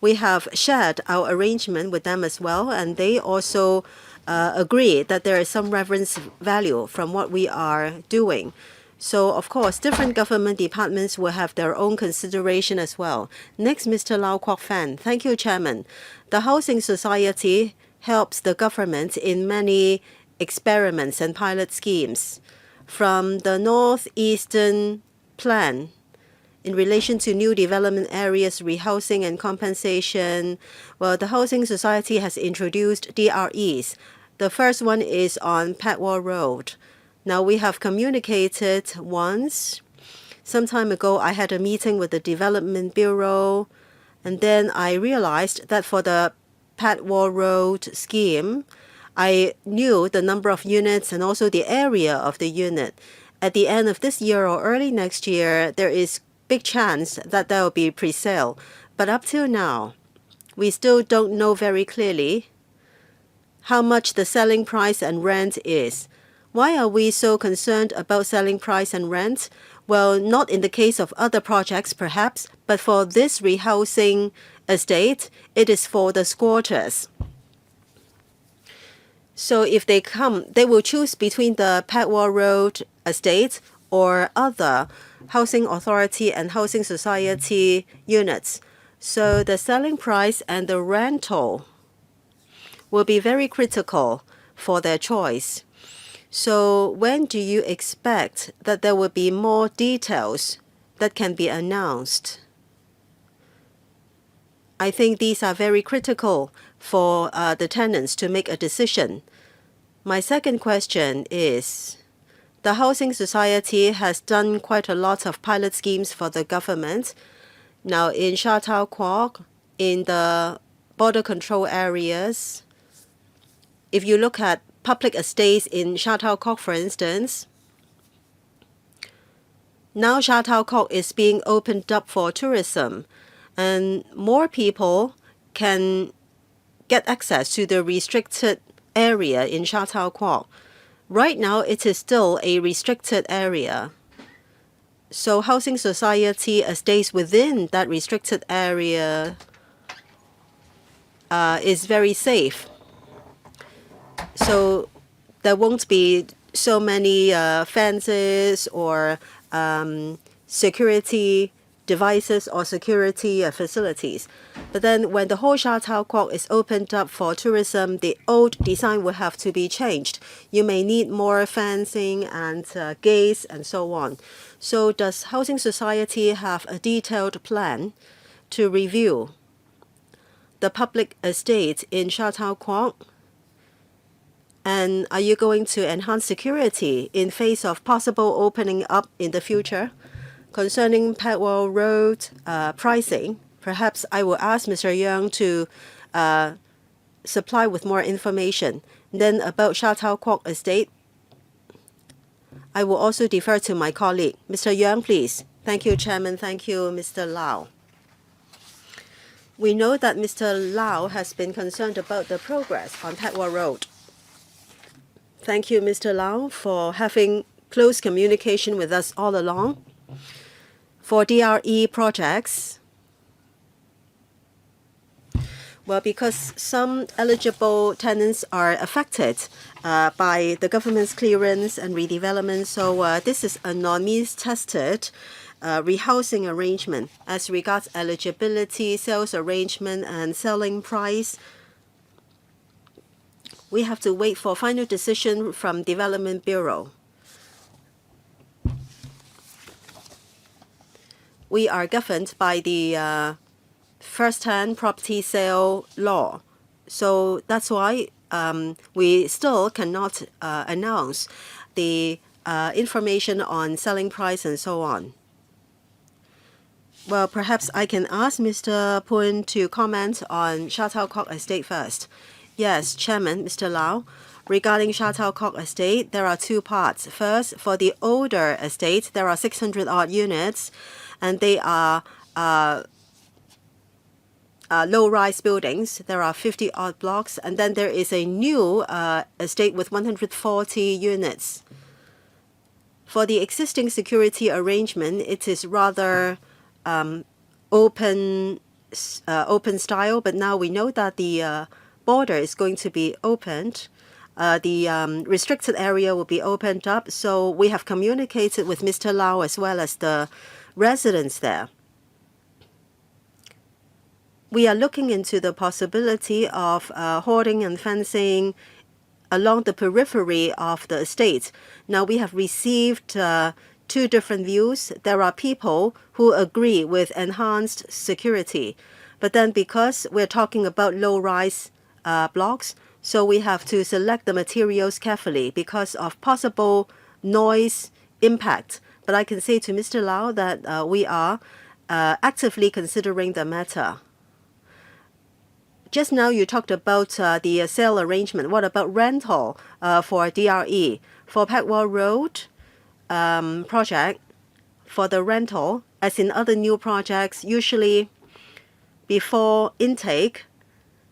we have shared our arrangement with them as well, and they also agree that there is some reference value from what we are doing. So, of course, different government departments will have their own consideration as well. Next, Mr. Lau Kwok Fan. Thank you, Chairman. The Housing Society helps the government in many experiments and pilot schemes. From the Northeastern Plan in relation to new development areas, rehousing and compensation, well, the Housing Society has introduced DREs. The first one is on Patwall Road. Now, we have communicated once. Some time ago, I had a meeting with the Development Bureau, and then I realized that for the Patwall Road scheme, I knew the number of units and also the area of the unit. At the end of this year or early next year, there is big chance that there will be pre-sale. But up till now, we still don't know very clearly how much the selling price and rent is. Why are we so concerned about selling price and rent? Well, not in the case of other projects perhaps, but for this rehousing estate, it is for the squatters. So if they come, they will choose between the Patwall Road estate or other housing authority and housing society units. So the selling price and the rental will be very critical for their choice. So when do you expect that there will be more details that can be announced? I think these are very critical for the tenants to make a decision. My second question is, the Housing Society has done quite a lot of pilot schemes for the government. Now in Sha Tau Kwok, in the border control areas, if you look at public estates in Sha Tau Kwok, for instance, now Sha Tau Kwok is being opened up for tourism, and more people can get access to the restricted area in Sha Tau Kwok. Right now, it is still a restricted area. So housing society estates within that restricted area is very safe. So there won't be so many fences or security devices or security facilities. But then when the whole Sha Tau Kwok is opened up for tourism, the old design will have to be changed. You may need more fencing and gates and so on. So does Housing Society have a detailed plan to review the public estate in Sha Tau Kwok And are you going to enhance security in face of possible opening up in the future? Concerning Packwell Road pricing, perhaps I will ask Mr. Young to supply with more information. Then about Sha Tau Kwok Estate, I will also defer to my colleague. Mr. Young, please. Thank you, Chairman. Thank you, Mr. Lau. We know that Mr. Lau has been concerned about the progress on Packwell Road. Thank you, Mr. Lau, for having close communication with us all along. For DRE projects, well, because some eligible tenants are affected by the government's clearance and redevelopment, so this is a non-means tested rehousing arrangement. As regards eligibility, sales arrangement, and selling price, we have to wait for final decision from Development Bureau. We are governed by the first-hand property sale law. So that's why we still cannot announce the information on selling price and so on. Well, perhaps I can ask Mr. Poon to comment on Sha Tau Kwok Estate first. Yes, Chairman, Mr. Lau. Regarding Sha Tau Kwok Estate, there are two parts. First, for the older estate, there are 600-odd units, and they are low-rise buildings. There are 50-odd blocks, and then there is a new estate with 140 units. For the existing security arrangement, it is rather open style, but now we know that the border is going to be opened. The restricted area will be opened up, so we have communicated with Mr. Lau as well as the residents there. We are looking into the possibility of hoarding and fencing along the periphery of the estate. Now we have received two different views. There are people who agree with enhanced security, but then because we're talking about low-rise blocks, so we have to select the materials carefully because of possible noise impact. But I can say to Mr. Lau that we are actively considering the matter. Just now you talked about the sale arrangement. What about rental for DRE? For Packwell Road project, for the rental, as in other new projects, usually before intake,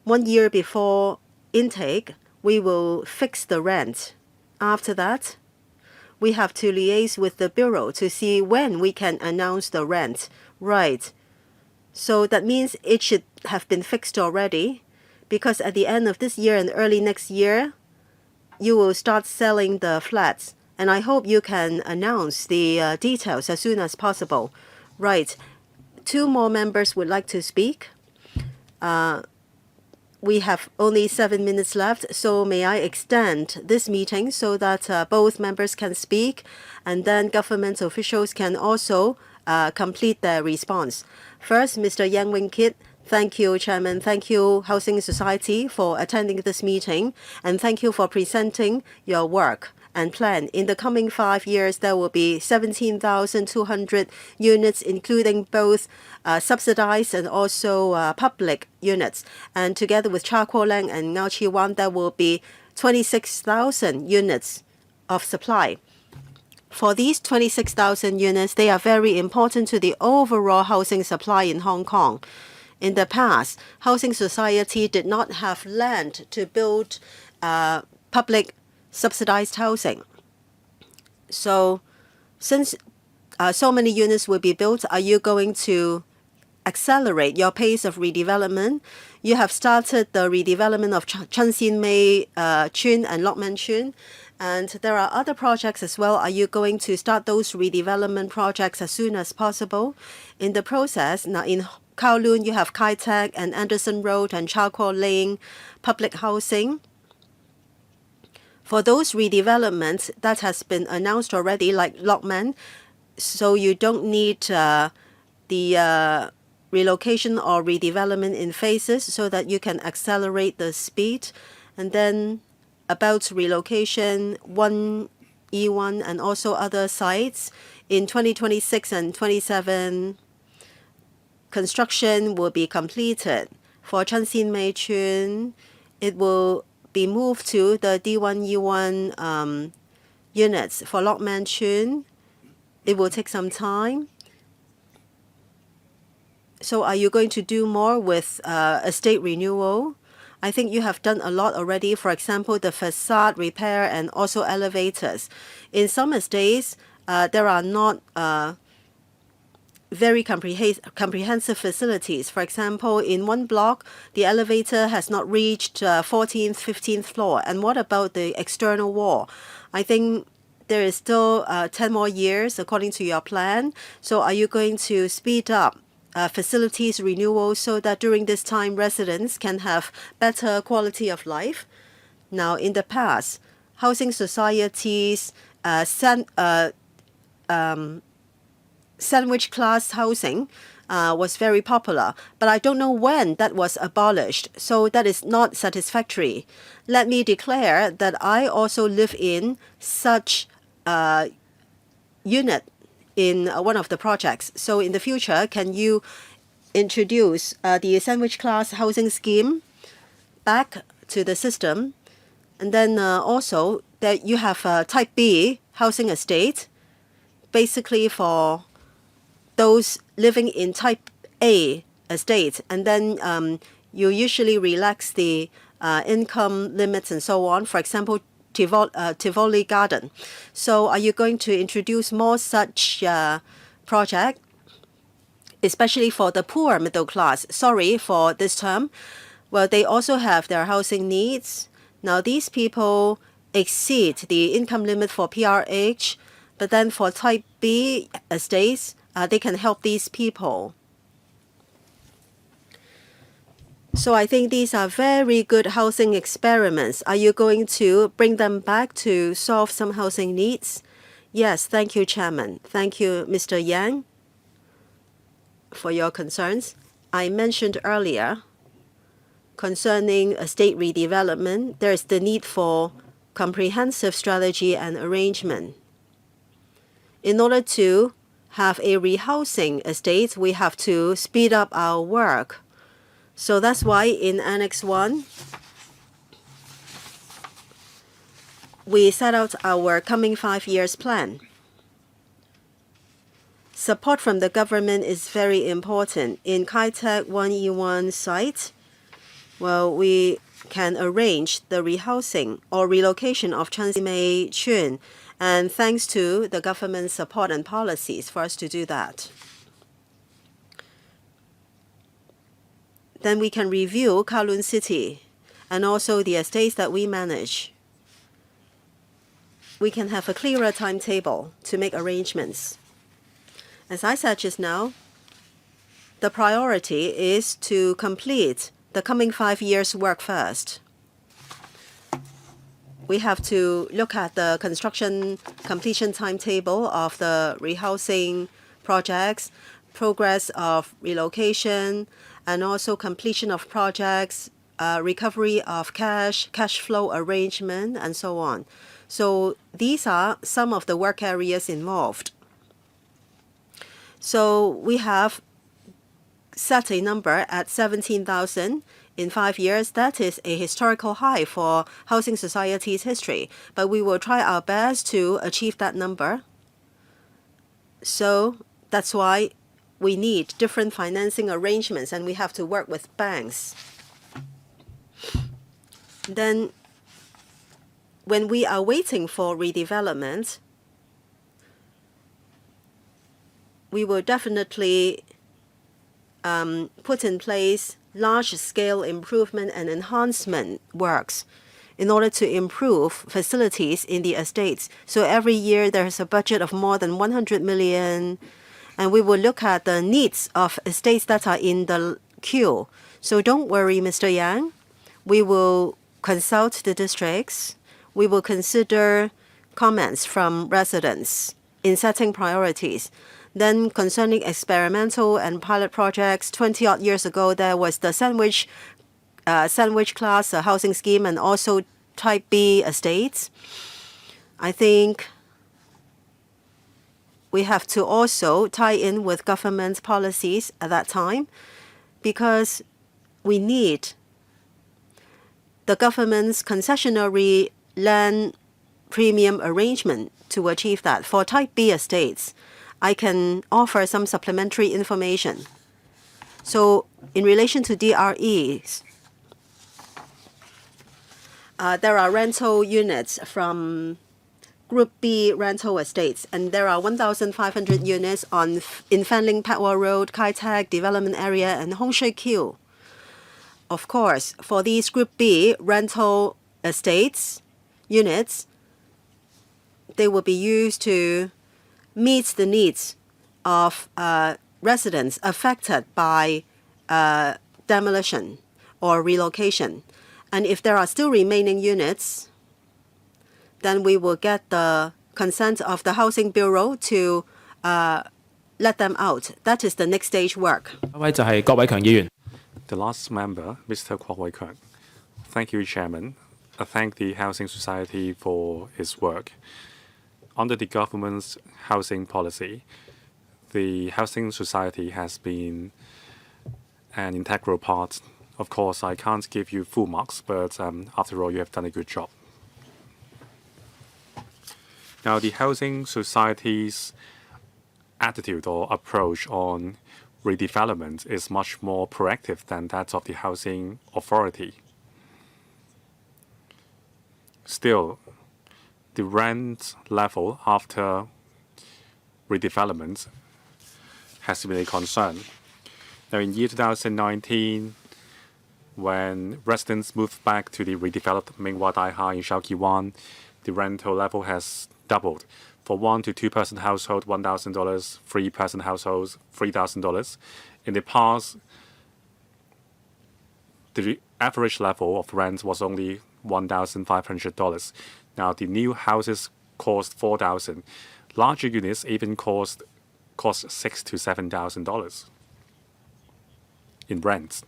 1 year before intake, we will fix the rent. After that, we have to liaise with the Bureau to see when we can announce the rent. Right. So that means it should have been fixed already, because at the end of this year and early next year, you will start selling the flats. And I hope you can announce the details as soon as possible. Right. Two more members would like to speak. We have only 7 minutes left, so may I extend this meeting so that both members can speak, and then government officials can also complete their response. First, Mr. Yang Wing Kit. Thank you, Chairman. Thank you, Housing Society, for attending this meeting, and thank you for presenting your work and plan. In the coming 5 years, there will be 17,200 units, including both subsidized and also public units. And together with Cha Kuo Leong and Ngao Chi Wan, there will be 26,000 units of supply. For these 26,000 units, they are very important to the overall housing supply in Hong Kong. In the past, Housing Society did not have land to build public subsidized housing. So since so many units will be built, are you going to accelerate your pace of redevelopment? You have started the redevelopment of Chun Sin Mei Chun and Lok Man Chun, and there are other projects as well. Are you going to start those redevelopment projects as soon as possible? In the process, now in Kowloon, you have Kai Tak and Anderson Road and Cha Kuo Leong public housing. For those redevelopments that has been announced already, like Lok Man, so you don't need the relocation or redevelopment in phases so that you can accelerate the speed. And then about relocation, 1E1 and also other sites. In 2026 and 27, construction will be completed. For Chunsin Mei Chun, it will be moved to the D1E1 units. For Lok Man Chun, it will take some time. So are you going to do more with estate renewal? I think you have done a lot already. For example, the facade repair and also elevators. In some estates, there are not very comprehensive facilities. For example, in one block, the elevator has not reached 14th, 15th floor. And what about the external wall? I think there is still 10 more years according to your plan. So are you going to speed up facilities renewal so that during this time residents can have better quality of life? Now, in the past, housing societies, sandwich class housing was very popular, but I don't know when that was abolished, so that is not satisfactory. Let me declare that I also live in such a unit in one of the projects. So in the future, can you introduce the sandwich class housing scheme back to the system? And then also that you have a type B housing estate, basically for those living in type A estate. And then you usually relax the income limits and so on. For example, Tivoli Garden. So are you going to introduce more such project, especially for the poor middle class? Sorry for this term. Well, they also have their housing needs. Now, these people exceed the income limit for PRH, but then for type B estates, they can help these people. So I think these are very good housing experiments. Are you going to bring them back to solve some housing needs? Yes, thank you, Chairman. Thank you, Mr. Yang, for your concerns. I mentioned earlier concerning estate redevelopment, there is the need for comprehensive strategy and arrangement. In order to have a rehousing estate, we have to speed up our work. So that's why in Annex 1, we set out our coming 5 years plan. Support from the government is very important. In Kai Tak 1E1 site, well, we can arrange the rehousing or relocation of Chunsin Mei Chun, and thanks to the government's support and policies for us to do that. Then we can review Kowloon City and also the estates that we manage. We can have a clearer timetable to make arrangements. As I said just now, the priority is to complete the coming 5 years' work first. We have to look at the construction completion timetable of the rehousing projects, progress of relocation, and also completion of projects, recovery of cash flow arrangement, and so on. So these are some of the work areas involved. So we have set a number at 17,000 in 5 years. That is a historical high for housing society's history. But we will try our best to achieve that number. So that's why we need different financing arrangements, and we have to work with banks. Then when we are waiting for redevelopment, we will definitely put in place large-scale improvement and enhancement works in order to improve facilities in the estates. So every year there is a budget of more than 100 million, and we will look at the needs of estates that are in the queue. So don't worry, Mr. Yang. We will consult the districts. We will consider comments from residents in setting priorities. Then concerning experimental and pilot projects, 20-odd years ago, there was the sandwich class housing scheme and also Type B estates, I think we have to also tie in with government policies at that time, because we need the government's concessionary land premium arrangement to achieve that. For Type B estates, I can offer some supplementary information. So in relation to DREs, there are rental units from Group B rental estates, and there are 1,500 units in Fanling Patwa Road, Kai Tak Development Area, and Hong Shui Kiu. Of course, for these Group B rental estates units, they will be used to meet the needs of residents affected by demolition or relocation. And if there are still remaining units, then we will get the consent of the Housing Bureau to let them out. That is the next stage work. 一位就係郭偉強議員。 The last member, Mr. Kwok Wai-kwang. Thank you, Chairman. I thank the Housing Society for its work. Under the government's housing policy, the Housing Society has been an integral part. Of course, I can't give you full marks, but after all, you have done a good job. Now, the Housing Society's attitude or approach on redevelopment is much more proactive than that of the Housing Authority. Still, the rent level after redevelopment has been a concern. Now, in year 2019, when residents moved back to the redeveloped Minghua Daiha in Shaoqiwan, the rental level has doubled. For 1 to 2 person household, $1,000, 3 person households, $3,000. In the past, the average level of rent was only $1,500. Now the new houses cost $4,000. Larger units even cost $6,000 to $7,000 in rent.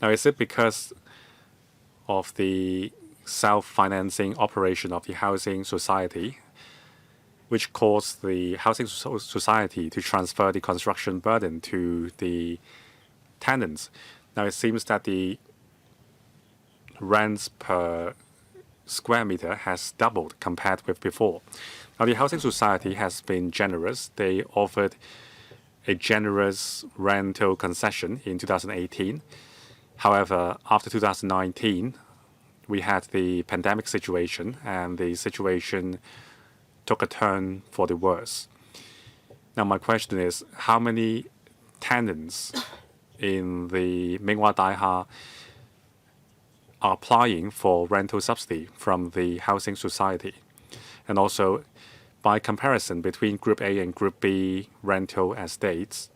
Now, is it because of the self-financing operation of the housing society, which caused the housing society to transfer the construction burden to the tenants? Now, it seems that the rents per square meter has doubled compared with before. Now, the housing society has been generous. They offered a generous rental concession in 2018. However, after 2019, we had the pandemic situation, and the situation took a turn for the worse. Now, my question is, how many tenants in the Minghua Daiha are applying for rental subsidy from the housing society? And also, by comparison between Group A and Group B rental estates,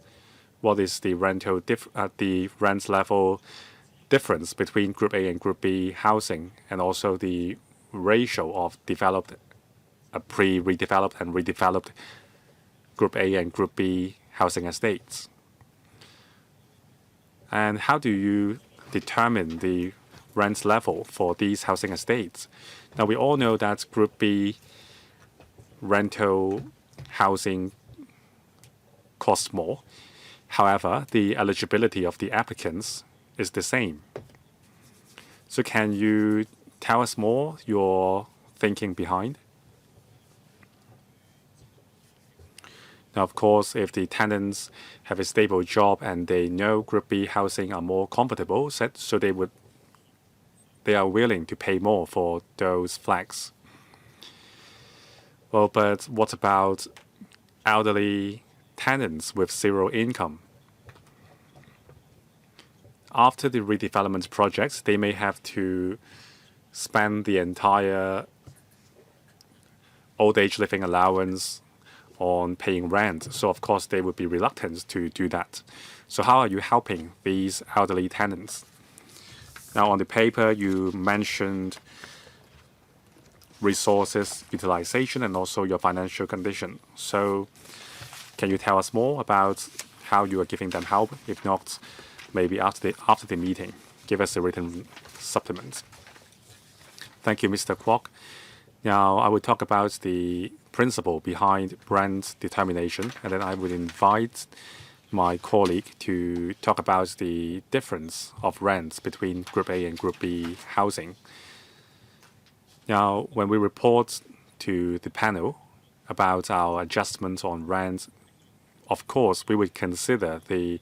what is the the rent level difference between Group A and Group B housing, and also the ratio of developed, pre-redeveloped and redeveloped Group A and Group B housing estates? And how do you determine the rent level for these housing estates? Now, we all know that Group B rental housing costs more. However, the eligibility of the applicants is the same. So can you tell us more your thinking behind? Now, of course, if the tenants have a stable job and they know Group B housing are more comfortable, so they are willing to pay more for those flats. Well, but what about elderly tenants with zero income? After the redevelopment projects, they may have to spend the entire old age living allowance on paying rent. So, of course, they would be reluctant to do that. So how are you helping these elderly tenants? Now, on the paper, you mentioned resources utilization and also your financial condition. So can you tell us more about how you are giving them help? If not, maybe after the meeting, give us a written supplement. Thank you, Mr. Kwok. Now, I will talk about the principle behind rent determination, and then I will invite my colleague to talk about the difference of rents between Group A and Group B housing. Now, when we report to the panel about our adjustments on rent, of course, we would consider the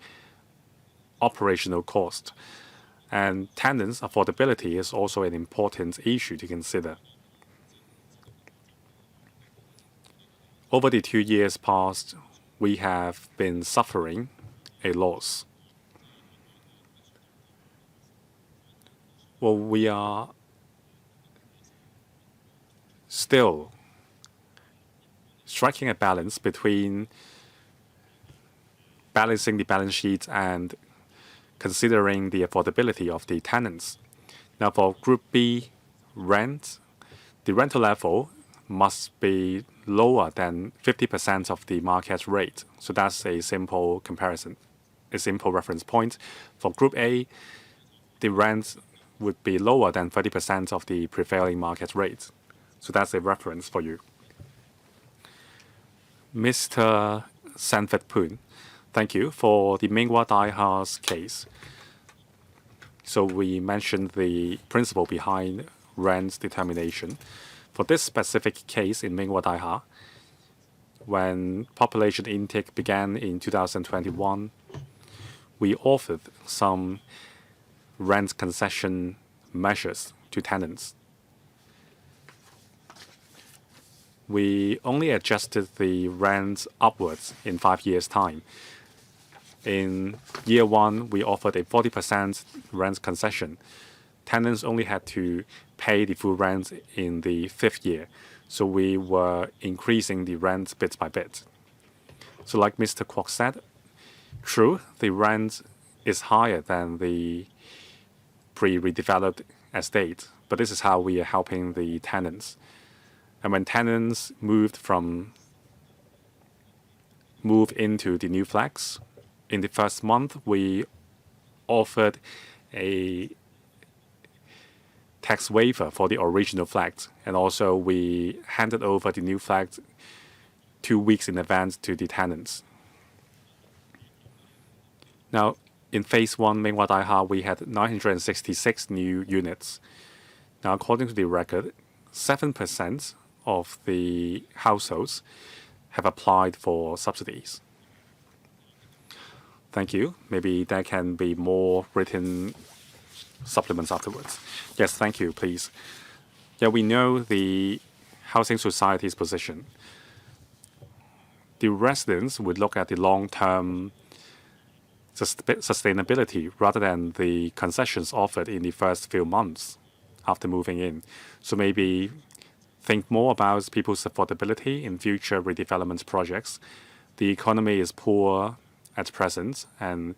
operational cost. And tenants' affordability is also an important issue to consider. Over the 2 years past, we have been suffering a loss. Well, we are still striking a balance between balancing the balance sheet and considering the affordability of the tenants. Now, for Group B rent, the rental level must be lower than 50% of the market rate. So that's a simple comparison, a simple reference point. For Group A, the rent would be lower than 30% of the prevailing market rate. So that's a reference for you. Mr. Sanford Poon, thank you for the Minghua Daiha's case. So we mentioned the principle behind rent determination. For this specific case in Minghua Daiha, when population intake began in 2021, we offered some rent concession measures to tenants. We only adjusted the rents upwards in 5 years' time. In year one, we offered a 40% rent concession. Tenants only had to pay the full rent in the 5th year. So we were increasing the rent bit by bit. So like Mr. Kwok said, true, the rent is higher than the pre-redeveloped estate, but this is how we are helping the tenants. And when tenants move into the new flats, in the first month, we offered a tax waiver for the original flat, and also we handed over the new flat 2 weeks in advance to the tenants. Now, in phase one, Minghua Daiha, we had 966 new units. Now, according to the record, 7% of the households have applied for subsidies. Thank you. Maybe there can be more written supplements afterwards. Yes, thank you, please. Yeah, we know the housing society's position. The residents would look at the long-term sustainability rather than the concessions offered in the first few months after moving in. So maybe think more about people's affordability in future redevelopment projects. The economy is poor at present, and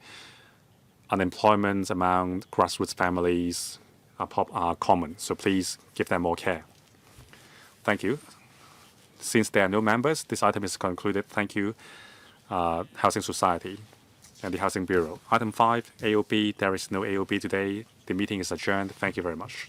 unemployment among grassroots families are common. So please give them more care. Thank you. Since there are no members, this item is concluded. Thank you, Housing Society and the Housing Bureau. Item 5, AOB. There is no AOB today. The meeting is adjourned. Thank you very much.